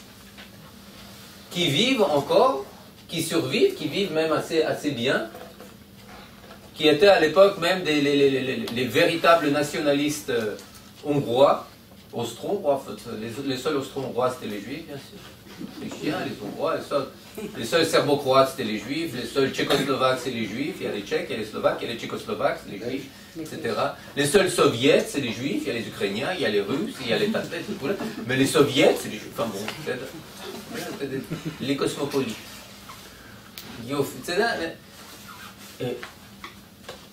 qui vivent encore, qui survivent, qui vivent même assez bien, qui étaient à l'époque même les véritables nationalistes hongrois, austro-hongrois. Les seuls austro-hongrois c'était les juifs, bien sûr. Les chiens, les hongrois, les seuls serbo-croates c'était les juifs, les seuls tchécoslovaques c'est les juifs, il y a les tchèques, il y a les slovaques, il y a les tchécoslovaques, c'est les juifs, etc. Les seuls soviets c'est les juifs, il y a les ukrainiens, il y a les russes, il y a les tatets, mais les soviets c'est les juifs. Enfin bon, c'est les cosmopolites.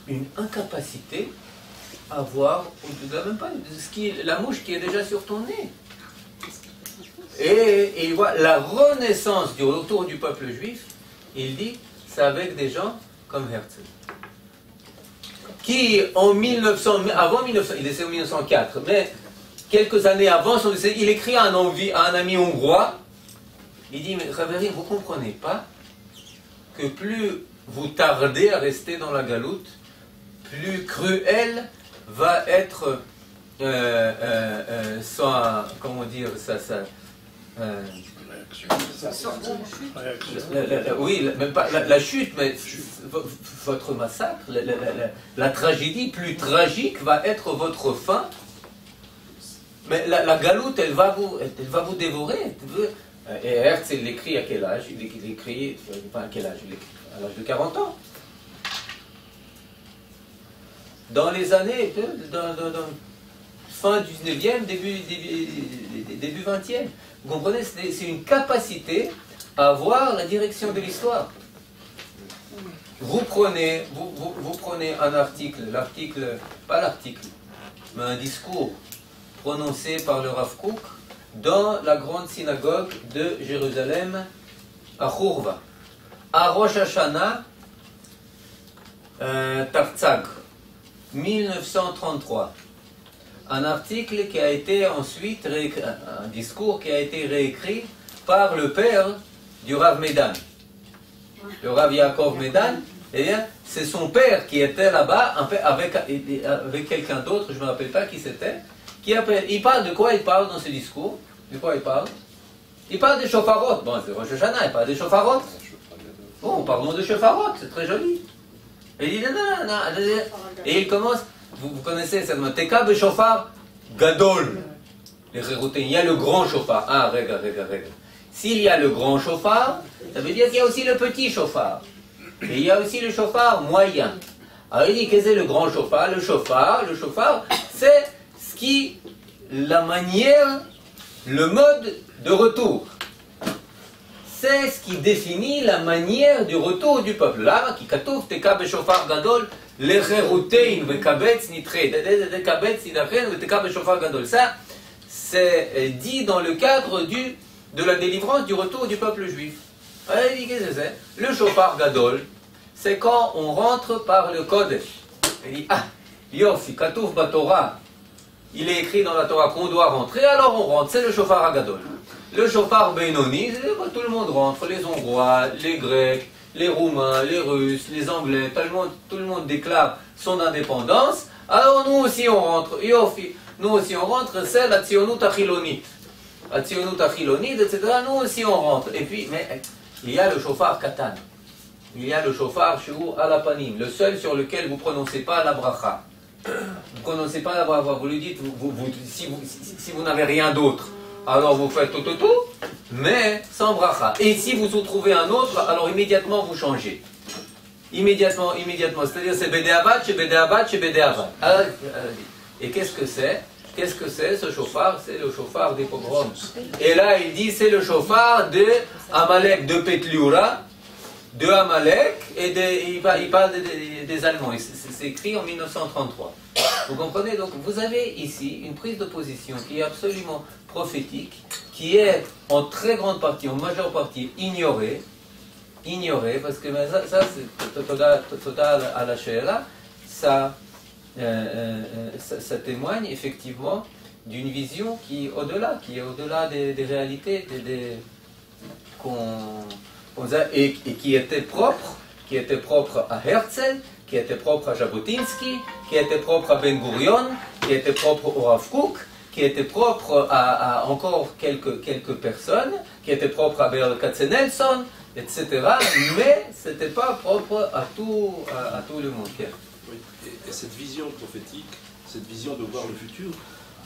Une incapacité à voir, même pas la mouche qui est déjà sur ton nez. Et il voit la renaissance autour du peuple juif, il dit, c'est avec des gens comme Herzl. Qui, avant 1900, il est décédé en 1904, mais quelques années avant son décès, il écrit à un ami hongrois, il dit, mais Khaverim, vous ne comprenez pas que plus vous tardez à rester dans la galoute, plus cruel va être comment dire oui, même pas la chute, mais votre massacre, la tragédie plus tragique va être votre fin. Mais la galoute, elle va vous dévorer. Et Herzl l'écrit à quel âge? Il écrit, enfin à quel âge? Il écrit à l'âge de 40 ans. Dans les années, fin 19e, début 20e. Vous comprenez, c'est une capacité à voir la direction de l'histoire. Vous prenez un article, mais un discours prononcé par le Rav Kook dans la grande synagogue de Jérusalem, à Chourva, à Rosh Hashanah, Taftzag, 1933. Un article qui a été ensuite réécrit, un discours qui a été réécrit par le père du Rav Medan. Le Rav Yaakov Medan, c'est son père qui était là-bas avec quelqu'un d'autre, je ne me rappelle pas qui c'était. Il parle de quoi il parle dans ce discours? De quoi il parle? Il parle des shofarot. Bon, c'est Rosh Hashanah, il parle des shofarot. Bon, parlons de shofarot, c'est très joli. Et il dit, non, et il commence, vous connaissez cette mot, Teka beshofar gadol. Les réroutés, il y a le grand shofar. Ah, regarde. S'il y a le grand shofar, ça veut dire qu'il y a aussi le petit shofar. Et il y a aussi le shofar moyen. Alors il dit, qu'est-ce que c'est le grand shofar? Le shofar, c'est ce qui, la manière, le mode de retour. C'est ce qui définit la manière du retour du peuple. Là, qui katouf teka beshofar gadol, lecherutein vekabetz nitre, dekabetz nidachen veteka beshofar gadol. Ça, c'est dit dans le cadre de la délivrance du retour du peuple juif. Il dit, qu'est-ce que c'est? Le shofar gadol, c'est quand on rentre par le Kodesh. Il dit, yofi, katouf batorah, il est écrit dans la Torah qu'on doit rentrer, alors on rentre, c'est le shofar gadol. Le shofar Benoni, tout le monde rentre, les Hongrois, les Grecs, les Roumains, les Russes, les Anglais, tout le monde déclare son indépendance, alors nous aussi on rentre, yofi, nous aussi on rentre, c'est la Tzionut Achilonit. La Tzionut Achilonit, etc., nous aussi on rentre. Et puis, mais il y a le shofar Katan. Il y a le shofar Shu Alapanim, le seul sur lequel vous ne prononcez pas la bracha. Vous ne prononcez pas la bracha, vous lui dites, si vous n'avez rien d'autre, alors vous faites tout, mais sans bracha. Et si vous en trouvez un autre, alors immédiatement vous changez. Immédiatement. C'est-à-dire c'est Bédéavat, chez Bédéavat, chez Bédéavat. Et qu'est-ce que c'est? Qu'est-ce que c'est ce shofar? C'est le shofar des pogroms. Et là il dit c'est le shofar de Amalek, de Petliura, de Amalek, et il parle des Allemands. C'est écrit en 1933. Vous comprenez? Donc vous avez ici une prise de position qui est absolument prophétique, qui est en très grande partie, en majeure partie ignorée, parce que ça c'est total à la Sheila, ça témoigne effectivement d'une vision qui est au-delà des réalités et qui était propre à Herzl, qui était propre à Jabotinsky, qui était propre à Ben Gurion, qui était propre au Rav Kook, qui était propre à encore quelques personnes, qui était propre à Berl Katzenelson, etc. Mais ce n'était pas propre à tout le monde. Oui. Et cette vision prophétique, cette vision de voir le futur,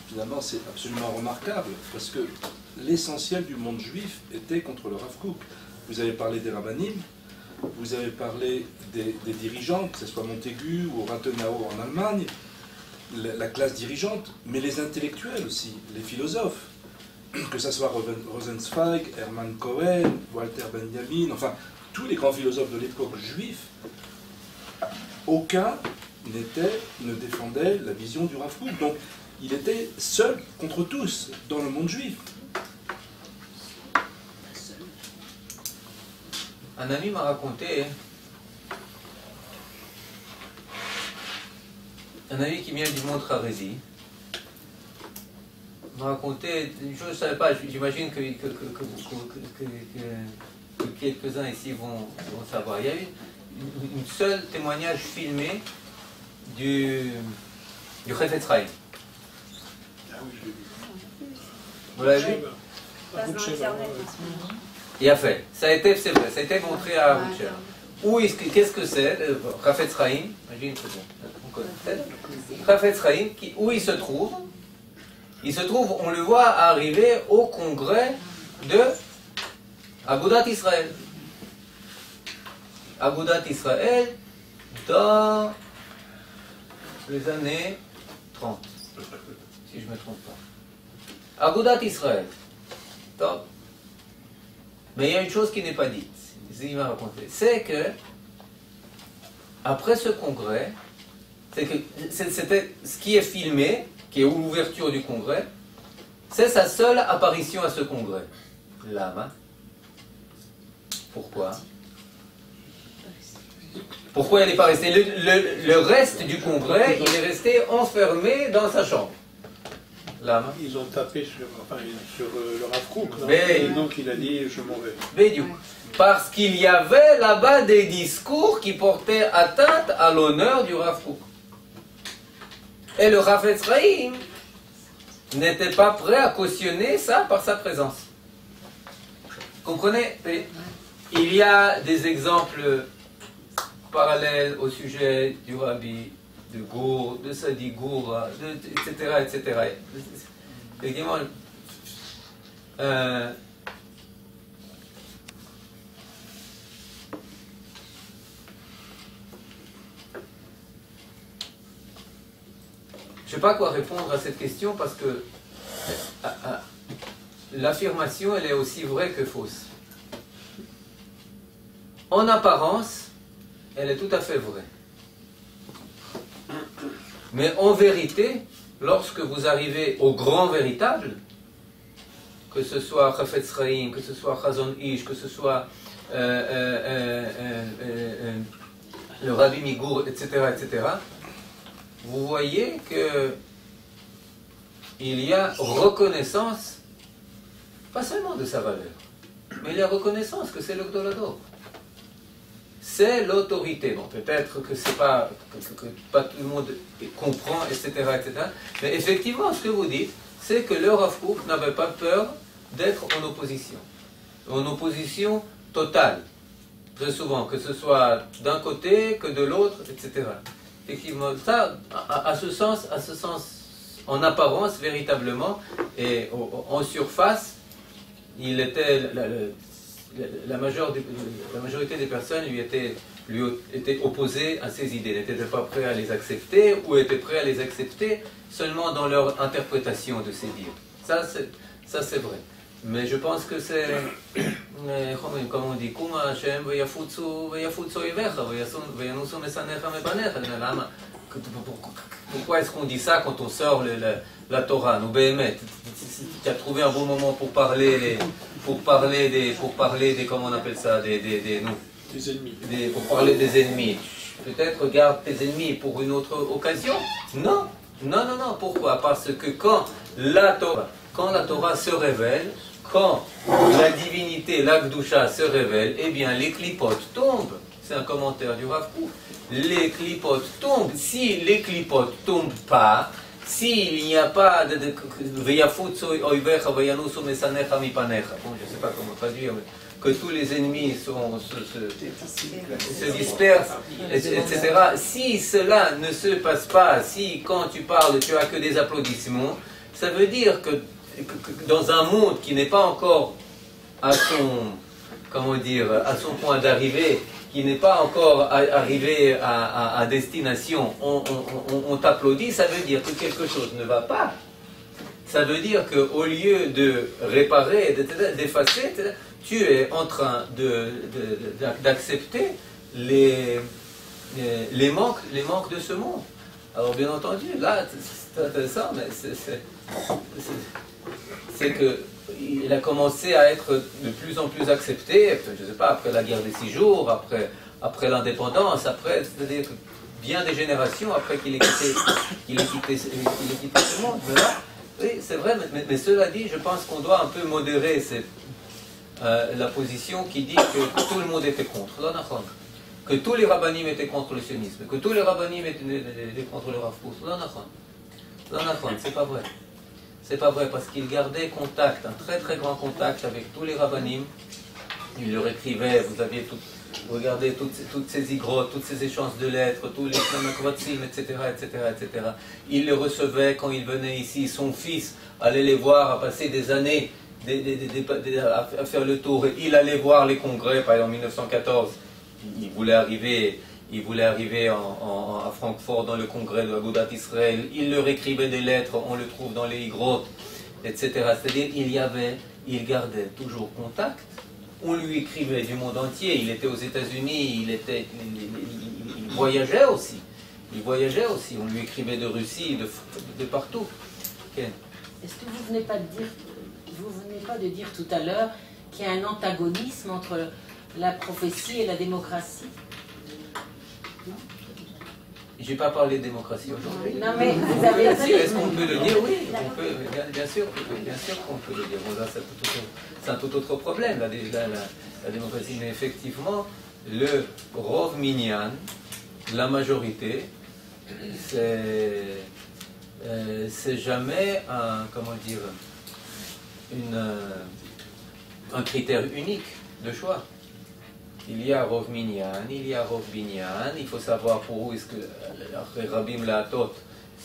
finalement c'est absolument remarquable, parce que l'essentiel du monde juif était contre le Rav Kook. Vous avez parlé des rabbanim, vous avez parlé des dirigeants, que ce soit Montaigu ou Rathenau en Allemagne, la classe dirigeante, mais les intellectuels aussi, les philosophes, que ce soit Rosenzweig, Hermann Cohen, Walter Benjamin, enfin tous les grands philosophes de l'époque juifs, aucun ne défendait la vision du Rav Kook. Donc il était seul contre tous dans le monde juif. Un ami m'a raconté, un ami qui vient du monde Haredi, m'a raconté une chose, je ne savais pas, j'imagine que quelques-uns ici vont savoir. Il y a eu une seule témoignage filmé du Chafetz Chaim. Vous l'avez vu? Il a fait. C'est vrai, ça a été montré à Arutcher. Qu'est-ce que c'est? Chafetz Chaim, imagine que on connaît. Chafetz Chaim, où il se trouve? Il se trouve, on le voit arriver au congrès de Agudat Israël. Agudat Israël dans les années 30, si je ne me trompe pas. Agudat Israël. Donc, mais il y a une chose qui n'est pas dite, c'est que après ce congrès, c'était ce qui est filmé, qui est l'ouverture du congrès, c'est sa seule apparition à ce congrès. Lama. Pourquoi? Pourquoi elle n'est pas restée? Le reste du congrès, il est resté enfermé dans sa chambre. Lama. Ils ont tapé sur le Rav Kook, non? Mais, et donc il a dit je m'en vais. Bédiou. Parce qu'il y avait là-bas des discours qui portaient atteinte à l'honneur du Rav Kook. Et le Chafetz Chaim, n'était pas prêt à cautionner ça par sa présence. Comprenez? Il y a des exemples parallèles au sujet du Rabbi, de Gour, de Sadi Gour, etc., etc. Effectivement, je ne sais pas quoi répondre à cette question parce que l'affirmation, elle est aussi vraie que fausse. En apparence, elle est tout à fait vraie. Mais en vérité, lorsque vous arrivez au grand véritable, que ce soit Chafetz Chaim, que ce soit Chazon Ish, que ce soit le Rabbi Migour, etc., etc., vous voyez que il y a reconnaissance, pas seulement de sa valeur, mais il y a reconnaissance que c'est le Gdolador. C'est l'autorité. Bon, peut-être que c'est pas, que pas tout le monde comprend, etc., etc. Mais effectivement, ce que vous dites, c'est que le Rav Kook n'avait pas peur d'être en opposition totale. Très souvent, que ce soit d'un côté, que de l'autre, etc. Effectivement, ça, à ce sens, en apparence, véritablement, et en surface, il était, la majorité des personnes lui étaient opposées à ces idées, n'étaient pas prêts à les accepter, ou étaient prêts à les accepter seulement dans leur interprétation de ces dires. Ça, c'est vrai. Mais je pense que c'est, comme on dit, pourquoi est-ce qu'on dit ça quand on sort la Torah, nous béhémet? Tu as trouvé un bon moment pour parler des comment on appelle ça, des ennemis. Pour parler des ennemis. Peut-être regarde tes ennemis pour une autre occasion. Non. Pourquoi? Parce que quand la Torah se révèle, quand la divinité, la Gdusha se révèle, eh bien les clipotes tombent. C'est un commentaire du Rav Kook. Les clipotes tombent. Si les clipotes tombent pas, s'il n'y a pas de bon, je ne sais pas comment traduire, mais que tous les ennemis se dispersent, etc. Si cela ne se passe pas, si quand tu parles tu as que des applaudissements, ça veut dire que dans un monde qui n'est pas encore à son point d'arrivée, qui n'est pas encore arrivé à destination, on t'applaudit, ça veut dire que quelque chose ne va pas. Ça veut dire qu'au lieu de réparer, d'effacer, tu es en train d'accepter les manques de ce monde. Alors bien entendu, là, c'est intéressant, mais c'est qu'il a commencé à être de plus en plus accepté, je ne sais pas, après la guerre des 6 jours, après l'indépendance, c'est-à-dire bien des générations après qu'il ait quitté ce monde. Mais là, oui, c'est vrai, mais cela dit, je pense qu'on doit un peu modérer la position qui dit que tout le monde était contre, que tous les rabbinim étaient contre le sionisme, que tous les rabbinim étaient contre le Rav Kook. C'est pas vrai. C'est pas vrai, parce qu'il gardait contact, un très très grand contact avec tous les rabbinim. Il leur écrivait, vous regardez toutes ces igrotes, toutes ces échanges de lettres, tous les flamakvatsim, etc., etc., etc. Il les recevait quand il venait ici. Son fils allait les voir, à passer des années à faire le tour. Il allait voir les congrès, par exemple en 1914. Il voulait arriver à Francfort dans le congrès de Agudat Israël. Il leur écrivait des lettres, on le trouve dans les igrotes, etc. C'est-à-dire, il gardait toujours contact. On lui écrivait du monde entier. Il était aux États-Unis, il voyageait aussi. On lui écrivait de Russie, de partout. Okay. Est-ce que vous venez pas de dire tout à l'heure qu'il y a un antagonisme entre la prophétie et la démocratie? J'ai pas parlé de démocratie aujourd'hui. Non, mais vous avez dit. Est-ce qu'on peut le dire? Oui, bien sûr qu'on peut le dire. Bon, là, c'est un tout autre problème, la démocratie. Mais effectivement, le Rov Minyan, la majorité, c'est jamais un, comment dire, un critère unique de choix. Il y a Rov Minyan, il y a Rov Binyan, il faut savoir pour où est-ce que Rabim Laatot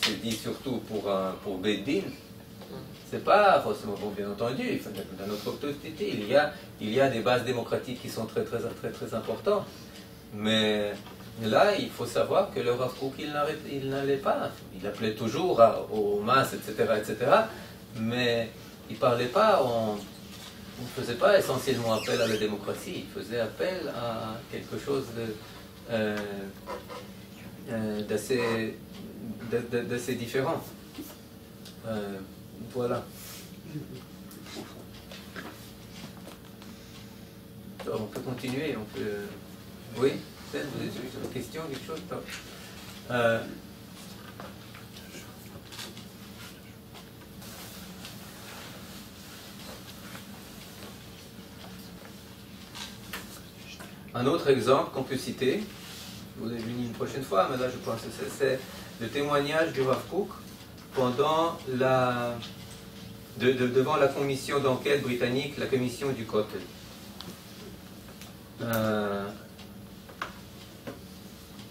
se dit surtout pour Beddin. C'est pas forcément bon, bien entendu, dans notre optique, il y a des bases démocratiques qui sont très importantes. Mais là, il faut savoir que le Rav Kook, il n'allait pas. Il appelait toujours aux masses, etc. Mais il ne parlait pas, il ne faisait pas essentiellement appel à la démocratie. Il faisait appel à quelque chose d'assez différent. Voilà. Alors, on peut continuer, on peut... Oui, vous avez une question, quelque chose? Un autre exemple qu'on peut citer, vous l'avez vu une prochaine fois, mais là je pense que c'est le témoignage du Rav Kook pendant devant la commission d'enquête britannique, la commission du Kotel.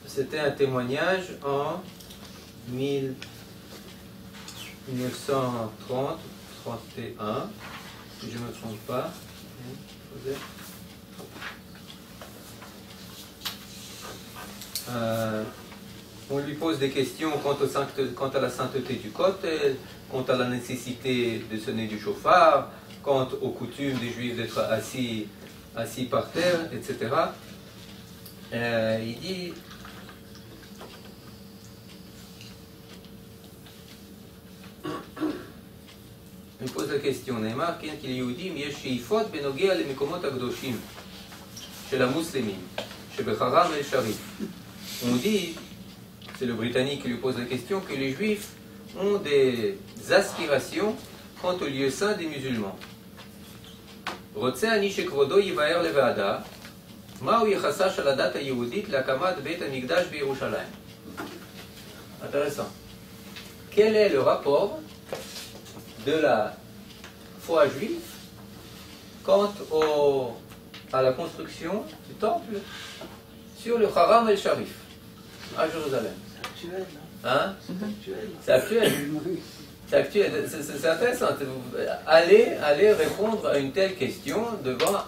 C'était un témoignage en 1930, 31, si je ne me trompe pas. On lui pose des questions quant à la sainteté du Kotel, quant à la nécessité de sonner du chauffard, quant aux coutumes des Juifs d'être assis par terre, etc. Il dit... Il pose la question, Neymar, qu'il est Yehudim, yesh sheifot benogea lemekomot הקדושים של המוסלמים, שבחרם אל שריף. On dit, c'est le Britannique qui lui pose la question, que les Juifs ont des aspirations quant au lieu saint des musulmans. רוצה אני שכבודו יבאר לוועדה, מהו יחסה של הדת היהודית להקמת בית המקדש בירושלים? Intéressant. Quel est le rapport de la foi juive quant à la construction du temple sur le Haram el-Sharif à Jérusalem? C'est actuel, non? Hein? C'est actuel. C'est actuel. C'est intéressant. Allez répondre à une telle question devant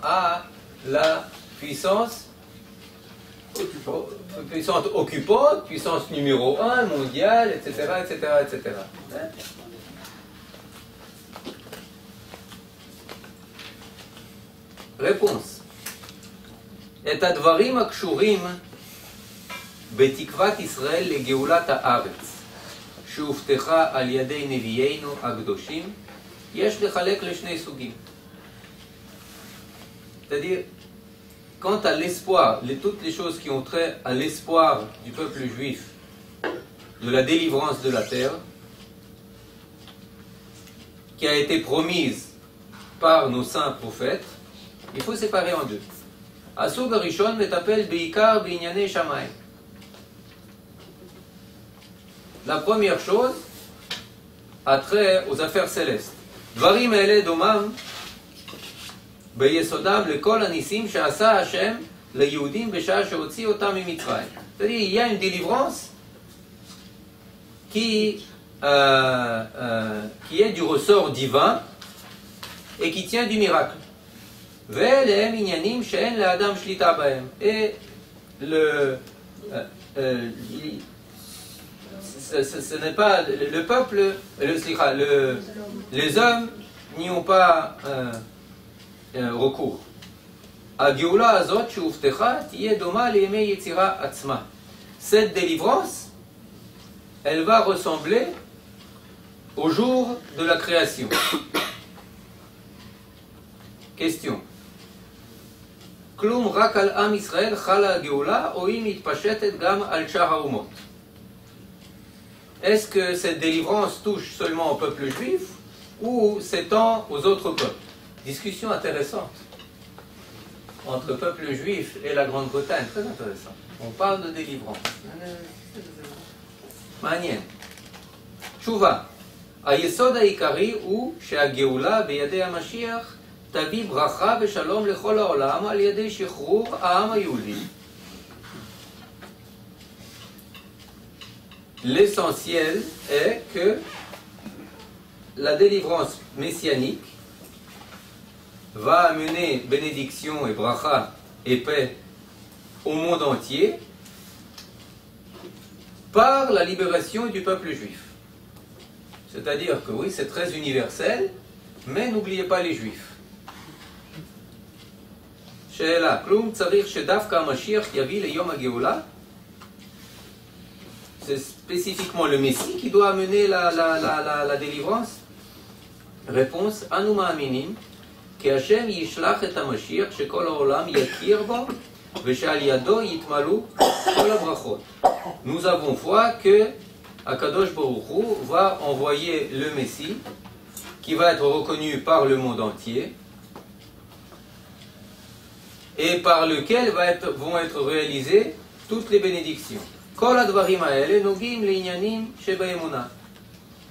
la puissance occupante, puissance numéro 1 mondiale, etc. Hein? Réponse. את הדברים הקשורים בתקוות ישראל לגאולת הארץ שהובטחה על ידי נביאינו הקדושים יש לחלק לשני סוגים. C'est-à-dire, quant à l'espoir, toutes les choses qui ont trait à l'espoir du peuple juif de la délivrance de la terre qui a été promise par nos saints prophètes, il faut séparer en deux. הסוג הראשון מטפל בעיקר בענייני שמיים. La première chose a trait aux affaires célestes. דברים אלה דומם ביסודם לכל הניסים שעשה השם ליהודים בשעה שהוציא אותם ממצרים. C'est-à-dire, il y a une délivrance qui est du ressort divin et qui tient du miracle. ואלה הם עניינים שאין לאדם שליטה בהם. Et ce n'est pas le peuple, les hommes n'y ont pas recours. הגאולה הזאת שהובטחה תהיה דומה לימי יצירה עצמה. Cette délivrance, elle va ressembler au jour de la création. Question. כלום רק על עם ישראל חלה הגאולה, או היא מתפשטת גם על שאר האומות? Est-ce que cette délivrance touche seulement au peuple juif ou s'étend aux autres peuples? Discussion intéressante entre le peuple juif et la Grande-Bretagne, très intéressant. On parle de délivrance. מעניין. תשובה. היסוד העיקרי הוא שהגאולה בידי המשיח תביא ברכה ושלום לכל העולם על ידי שחרור העם היהודי. L'essentiel est que la délivrance messianique va amener bénédiction et bracha et paix au monde entier par la libération du peuple juif. C'est-à-dire que oui, c'est très universel, mais n'oubliez pas les juifs. שאלה, כלום צריך שדווקא המשיח יביא ליום הגאולה? C'est spécifiquement le Messie qui doit amener la délivrance? Réponse, אנו מאמינים כי השם ישלח את המשיח שכל העולם יכיר בו ושעל ידו יתמלאו כל הברכות. Nous avons foi que Akadosh Baruch Hu va envoyer le Messie qui va être reconnu par le monde entier et par lequel vont être réalisées toutes les bénédictions. כל הדברים האלה נוגעים לעניינים שבאמונה.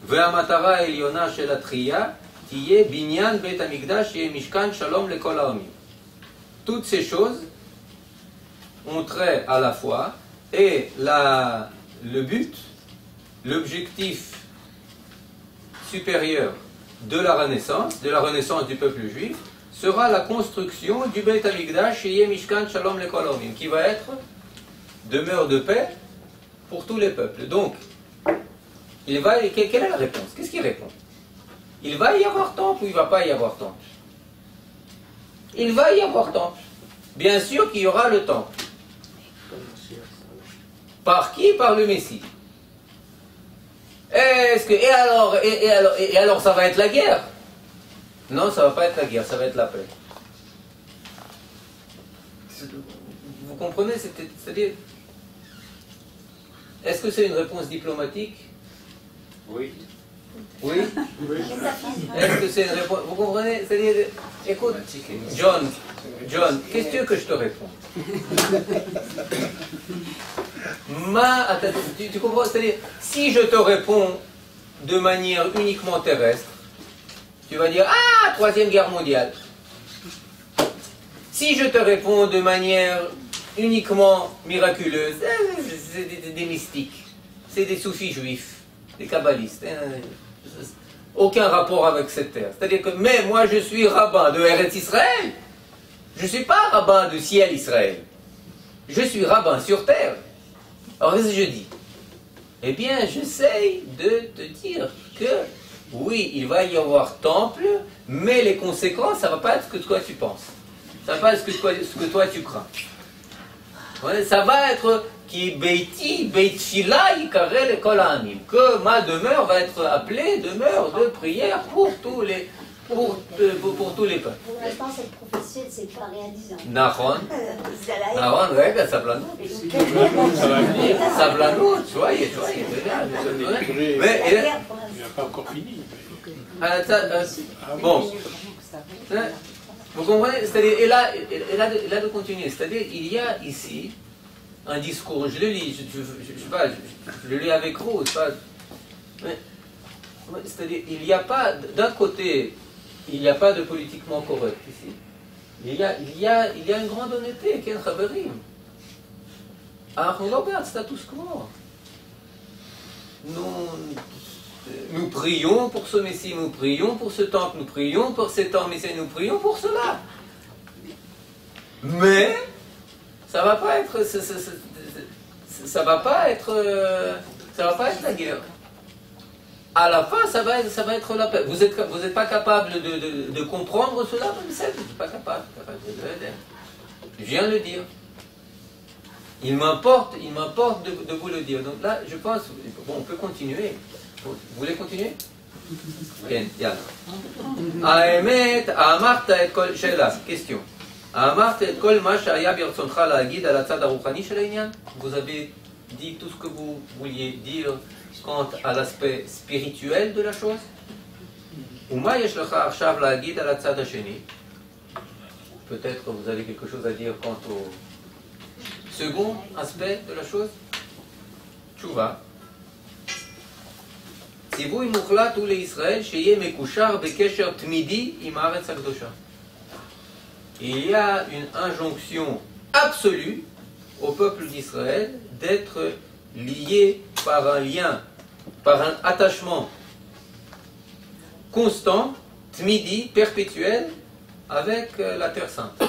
והמטרה העליונה של התחייה תהיה בניין בית המקדש שיהיה משכן שלום לכל העמים. Toutes ces choses ont trait à la foi et le but, l'objectif supérieur de la renaissance du peuple juif, sera la construction du Beit HaMikdash et Mishkan Shalom Lekol Hamim, qui va être demeure de paix pour tous les peuples. Donc, quelle est la réponse? Qu'est-ce qu'il répond? Il va y avoir temple ou il ne va pas y avoir temple? Il va y avoir temple. Bien sûr qu'il y aura le temple. Par qui? Par le Messie. Et alors ça va être la guerre? Non, ça ne va pas être la guerre, ça va être la paix. Vous comprenez? C'est-à-dire, est-ce que c'est une réponse diplomatique? Oui. Oui? Est-ce que c'est une réponse? Vous comprenez? C'est-à-dire, écoute, John, qu'est-ce que tu veux que je te réponde? Tu comprends? C'est-à-dire, si je te réponds de manière uniquement terrestre, tu vas dire, ah, Troisième Guerre mondiale. Si je te réponds de manière uniquement miraculeuse, c'est des mystiques, c'est des soufis juifs, des kabbalistes. Aucun rapport avec cette terre. C'est-à-dire que, mais moi je suis rabbin de Eretz Israël. Je ne suis pas rabbin de ciel Israël. Je suis rabbin sur terre. Alors qu'est-ce que je dis? Eh bien, j'essaye de te dire que oui, il va y avoir temple, mais les conséquences, ça ne va pas être ce que toi tu penses. Ça ne va pas être ce que toi tu crains. Ouais, ça va être qui beiti, beitfila, yikareh lekol ha'amim, que ma demeure va être appelée demeure de prière pour tous les peuples. Pour l'instant, cette prophétie, c'est pas réalisant. Nahon. Nahon, רגע, סבלנות. סבלנות, soyez. Mais Il n'a pas encore fini. Bon. Vous comprenez? C'est-à-dire, et là de continuer. C'est-à-dire, il y a ici un discours. Je le lis, je le lis avec Rose. C'est-à-dire, il n'y a pas, d'un côté, il n'y a pas de politiquement correct ici. Il y a une grande honnêteté, Ken Chaverim. Alors, on regarde status quo. Nous prions pour ce Messie, nous prions pour ce temple, nous prions pour cet homme Messie, nous prions pour cela. Mais ça va pas être, ça va pas être la guerre. À la fin, ça va être la paix. Vous êtes pas capable de comprendre cela, vous n'êtes pas capable. Je viens de le dire. Il m'importe de vous le dire. Donc là, je pense, bon, on peut continuer. Vous voulez continuer? כן, יאללה. האמת, אמרת את כל, שאלה, question. אמרת את כל מה שהיה ברצונך להגיד על הצד הרוחני של העניין? Vous avez dit tout ce que vous vouliez dire quant à l'aspect spirituel de la chose? ומה יש לך עכשיו להגיד על הצד השני? Peut-être que vous avez quelque chose à dire quant au second aspect de la chose? תשובה. ציווי מוחלט הוא לישראל שיהיה מקושר בקשר תמידי עם הארץ הקדושה. Il y a une injonction absolue au peuple d'Israël d'être lié par un lien, par un attachement constant, tmidi, perpétuel, avec la Terre Sainte.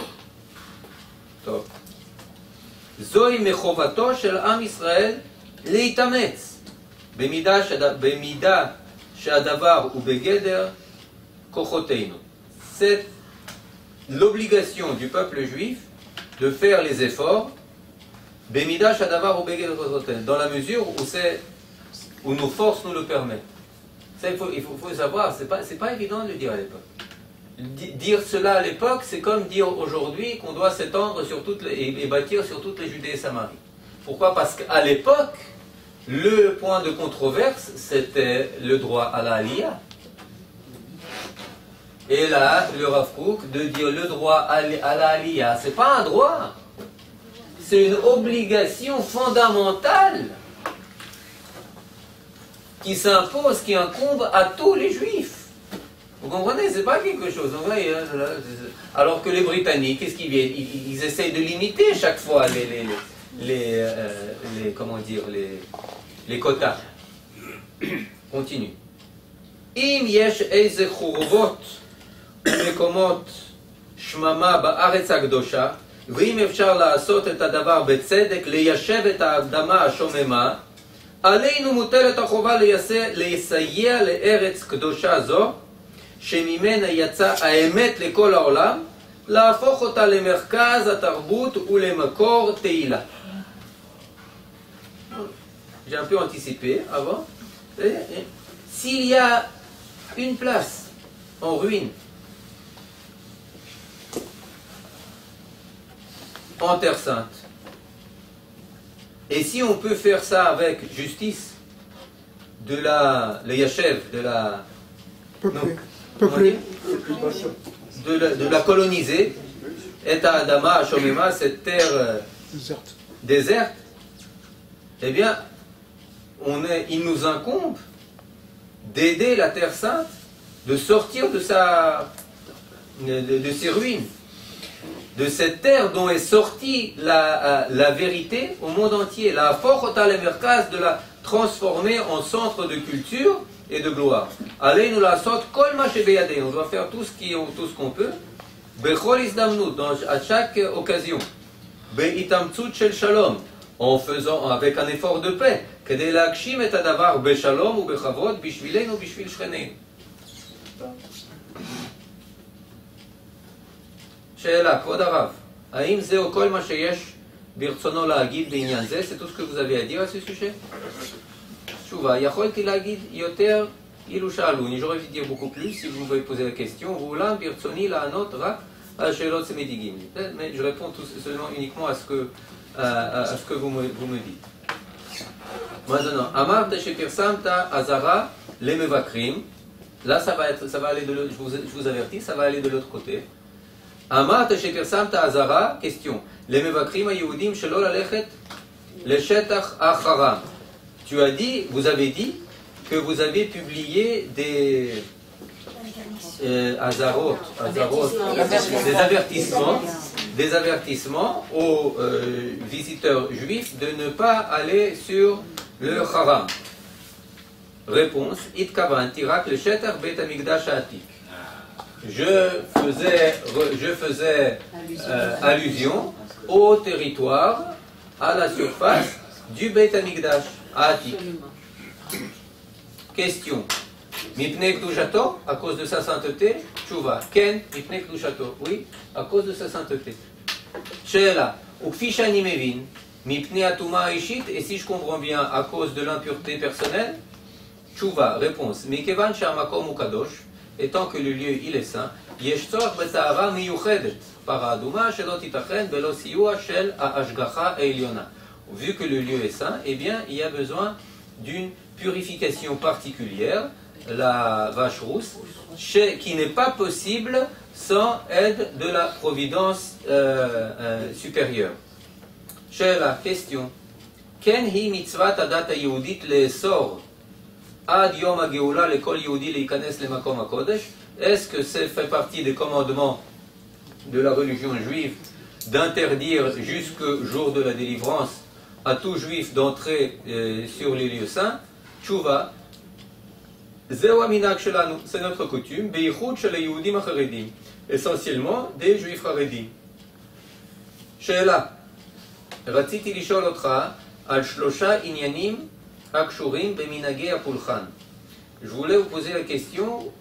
טוב. זוהי מחובתו של עם ישראל להתאמץ במידה שהדבר הוא בגדר כוחותינו. C'est l'obligation du peuple juif de faire les efforts במידה שהדבר הוא בגדר כוחותינו, dans la mesure où nos forces nous le permettent. Ça, il faut savoir, c'est pas évident de le dire à l'époque. Dire cela à l'époque, c'est comme dire aujourd'hui qu'on doit s'étendre sur et bâtir sur toutes les Judées et Samarie. Pourquoi? Parce qu'à l'époque, le point de controverse, c'était le droit à la Aliyah. Et là, le Rav Kook, de dire le droit à la Aliyah, c'est pas un droit, c'est une obligation fondamentale qui s'impose, qui incombe à tous les Juifs. Vous comprenez? C'est pas quelque chose. Alors que les Britanniques, qu'est-ce qu'ils viennent? Ils essayent de limiter chaque fois comment dire, les quotas. Continue. אם יש איזה חורבות ומקומות שממה בארץ הקדושה, ואם אפשר לעשות את הדבר בצדק, ליישב את האדמה השוממה, עלינו מוטלת החובה לסייע לארץ קדושה זו, שממנה יצא האמת לכל העולם, להפוך אותה למרכז התרבות ולמקור תהילה. J'ai un peu anticipé avant. S'il y a une place en ruine, en Terre Sainte, et si on peut faire ça avec justice, le Yachev, de la coloniser, et à Adama, à Shomema, cette terre déserte, eh bien, il nous incombe d'aider la Terre Sainte de sortir de ses ruines, de cette terre dont est sortie la vérité au monde entier, la forchota le merkaz, de la transformer en centre de culture et de gloire. Allez nous la sorte kol ma shebeyadeh, on doit faire tout ce qu'on peut, bechol izdamnut, à chaque occasion, beitamtsut shel shalom, en faisant avec un effort de paix, כדי להגשים את הדבר בשלום ובכבוד בשבילנו ובשביל שכנינו. שאלה, כבוד הרב, האם זהו כל מה שיש ברצונו להגיד בעניין זה? C'est tout ce que vous avez à dire à ce sujet? תשובה, יכולתי להגיד יותר אילו שאלוני, j'aurais dû dire beaucoup plus si vous m'avez posé la question, ואולם ברצוני לענות רק על שאלות שמדאיגים לי. Mais je réponds seulement uniquement à ce que vous me dites. Maintenant, אמרת שפרסמת אזהרה למבקרים, là ça va aller de l'autre, je vous avertis, ça va aller de l'autre côté. אמרת שפרסמת אזהרה, question, למבקרים היהודים שלא ללכת לשטח החרם. Tu as dit, vous avez dit que vous avez publié des des avertissements aux visiteurs juifs de ne pas aller sur le haram. Réponse, Itkavanti rak le shetar bet hamikdash ha'atik. Je faisais allusion au territoire, à la surface du Beit Hamikdash ha'atik. Question. Mipnei Kedushato, à cause de sa sainteté. Tchouva. Ken, Mipnei Kedushato. Oui, à cause de sa sainteté. Sheela. Ukfi shani mevin. Mipnei atuma ishit. Et si je comprends bien, à cause de l'impureté personnelle. Tchouva. Réponse. Mikevan shamakom ukadosh. Étant que le lieu il est saint. Yesh tzorach betahara miyuchedet. Paraduma shelot itachen velo siyua shel ha'ashgacha eilyona. Vu que le lieu est saint, eh bien, il y a besoin d'une purification particulière, la vache rousse, qui n'est pas possible sans aide de la providence supérieure. Chez la question, Ken hi mitzvat adat yehudit le'esor Ad Yom HaGeula lekol Yehudi leikanes lemakom hakodesh. Est-ce que ça fait partie des commandements de la religion juive d'interdire jusqu'au jour de la délivrance à tout juif d'entrer sur les lieux saints? Tchouva, Zeu Aminak Shelanu, c'est notre coutume, Beichud Shel Yehudim HaCharedim, essentiellement des juifs Haredim. Sheela, Ratziti lishol otcha al shlosha inyanim akshurim beminagei apulchan. Je voulais vous poser la question,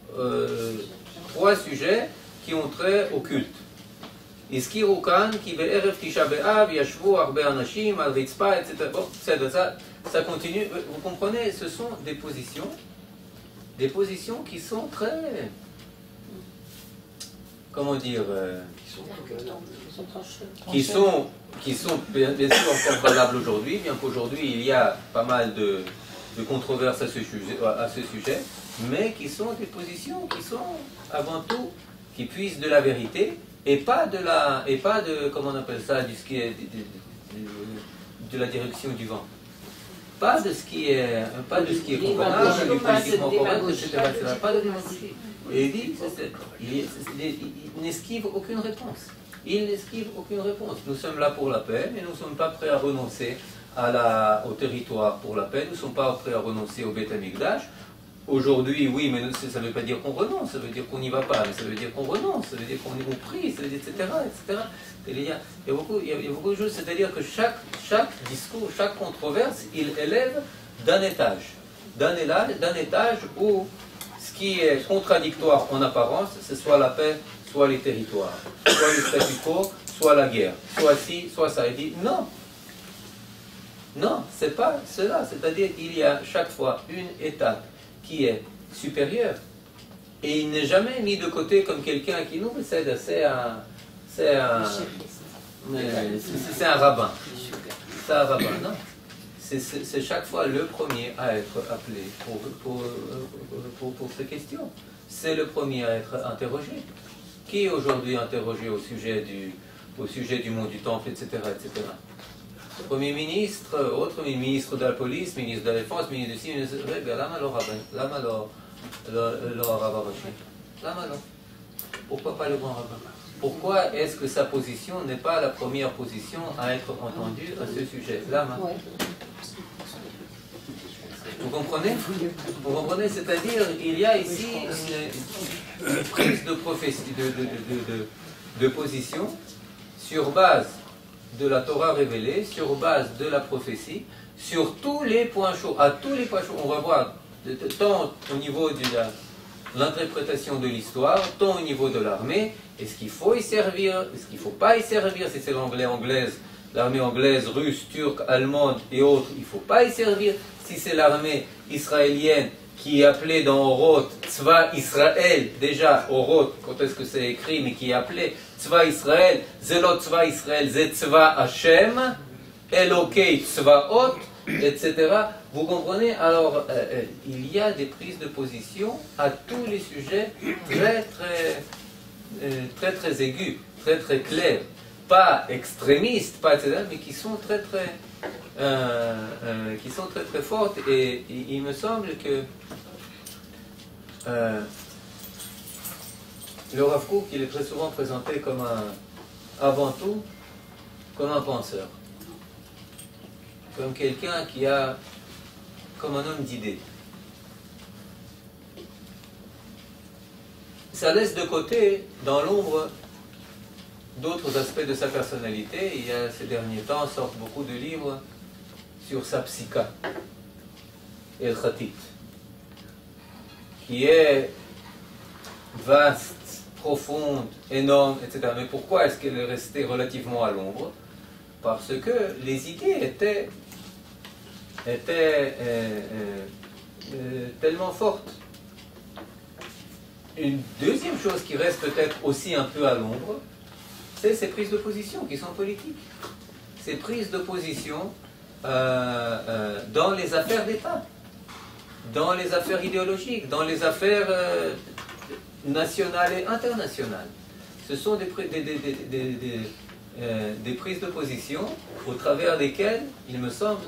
3 sujets qui ont trait au culte. הזכירו כאן כי בערב תשעה באב ישבו הרבה אנשים על רצפה, etc. Bon, ça continue. Vous comprenez, ce sont des positions qui sont très, comment dire, qui sont bien sûr encore valables aujourd'hui, bien qu'aujourd'hui il y a pas mal de controverses à ce sujet, mais qui sont des positions qui sont avant tout, qui puissent de la vérité, et pas de comment on appelle ça, de la direction du vent. Pas de ce qui est convenable, du politiquement correct, etc. Pas de démagogie. Et il dit, il n'esquive aucune réponse. Il n'esquive aucune réponse. Nous sommes là pour la paix, mais nous ne sommes pas prêts à renoncer au territoire pour la paix. Nous ne sommes pas prêts à renoncer au Beth Amikdash. Aujourd'hui, oui, mais ça ne veut pas dire qu'on renonce, ça veut dire qu'on n'y va pas, mais ça veut dire qu'on renonce, ça veut dire qu'on est au prix, ça veut dire, etc., etc. Il y a beaucoup de choses, c'est-à-dire que chaque discours, chaque controverse, il élève d'un étage où ce qui est contradictoire en apparence, c'est soit la paix, soit les territoires, soit le statu quo, soit la guerre, soit ci, soit ça. Il dit non, c'est pas cela, c'est-à-dire il y a chaque fois une étape qui est supérieur, et il n'est jamais mis de côté comme quelqu'un qui nous précède. C'est un rabbin. C'est un rabbin, non? C'est chaque fois le premier à être appelé pour ces questions. C'est le premier à être interrogé. Qui est aujourd'hui interrogé au sujet du monde du temple, etc., etc. Premier ministre, autre ministre de la police, ministre de la défense, ministre de ci, ministre de ça. Lama lo rabbin rashi? Lama lo? Pourquoi pas le grand rabbin? Pourquoi est-ce que sa position n'est pas la première position à être entendue à ce sujet? Lama. Vous comprenez? Vous comprenez? C'est-à-dire, il y a ici une prise de prophétie, de position sur base de la Torah révélée, sur base de la prophétie, sur tous les points chauds, à tous les points chauds. On va voir, tant au niveau de l'interprétation de l'histoire, tant au niveau de l'armée, est-ce qu'il faut y servir, est-ce qu'il ne faut pas y servir, si c'est l'armée anglaise, russe, turque, allemande et autres, il ne faut pas y servir, si c'est l'armée israélienne qui est appelée dans Oroth, Tzva Israël, déjà Oroth, quand est-ce que c'est écrit, mais qui est appelé Tzva Israël, Zelot Tzva Israël, Zet Tzva Hashem, Elokei Tzvaot, etc. Vous comprenez? Alors, il y a des prises de position à tous les sujets très aigus, très clairs, pas extrémistes, pas etc., mais qui sont très fortes. Et il me semble que le Rav Kook, il est très souvent présenté avant tout, comme un penseur, comme quelqu'un qui a, comme un homme d'idées. Ça laisse de côté, dans l'ombre, d'autres aspects de sa personnalité. Il y a ces derniers temps sortent beaucoup de livres sur sa psycha, Elchatit, qui est vaste, profonde, énorme, etc. Mais pourquoi est-ce qu'elle est restée relativement à l'ombre? Parce que les idées étaient tellement fortes. Une deuxième chose qui reste peut-être aussi un peu à l'ombre, c'est ces prises de position qui sont politiques. Ces prises de position dans les affaires d'État, dans les affaires idéologiques, dans les affaires nationales et internationales. Ce sont des prises de position au travers desquelles, il me semble,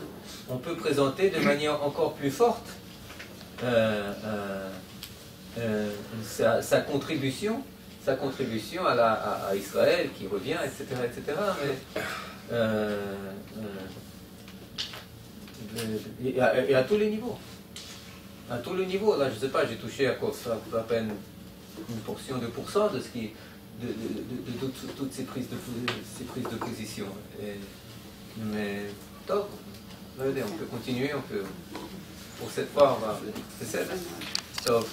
on peut présenter de manière encore plus forte sa contribution à Israël qui revient, etc. etc. Mais, et à tous les niveaux. À tous les niveaux. Là, je ne sais pas, j'ai touché à peine une portion, 2% de ce qui, de toutes ces prises de position. Mais, top. Regardez, on peut continuer, on peut. Pour cette fois, on va. C'est ça. Top.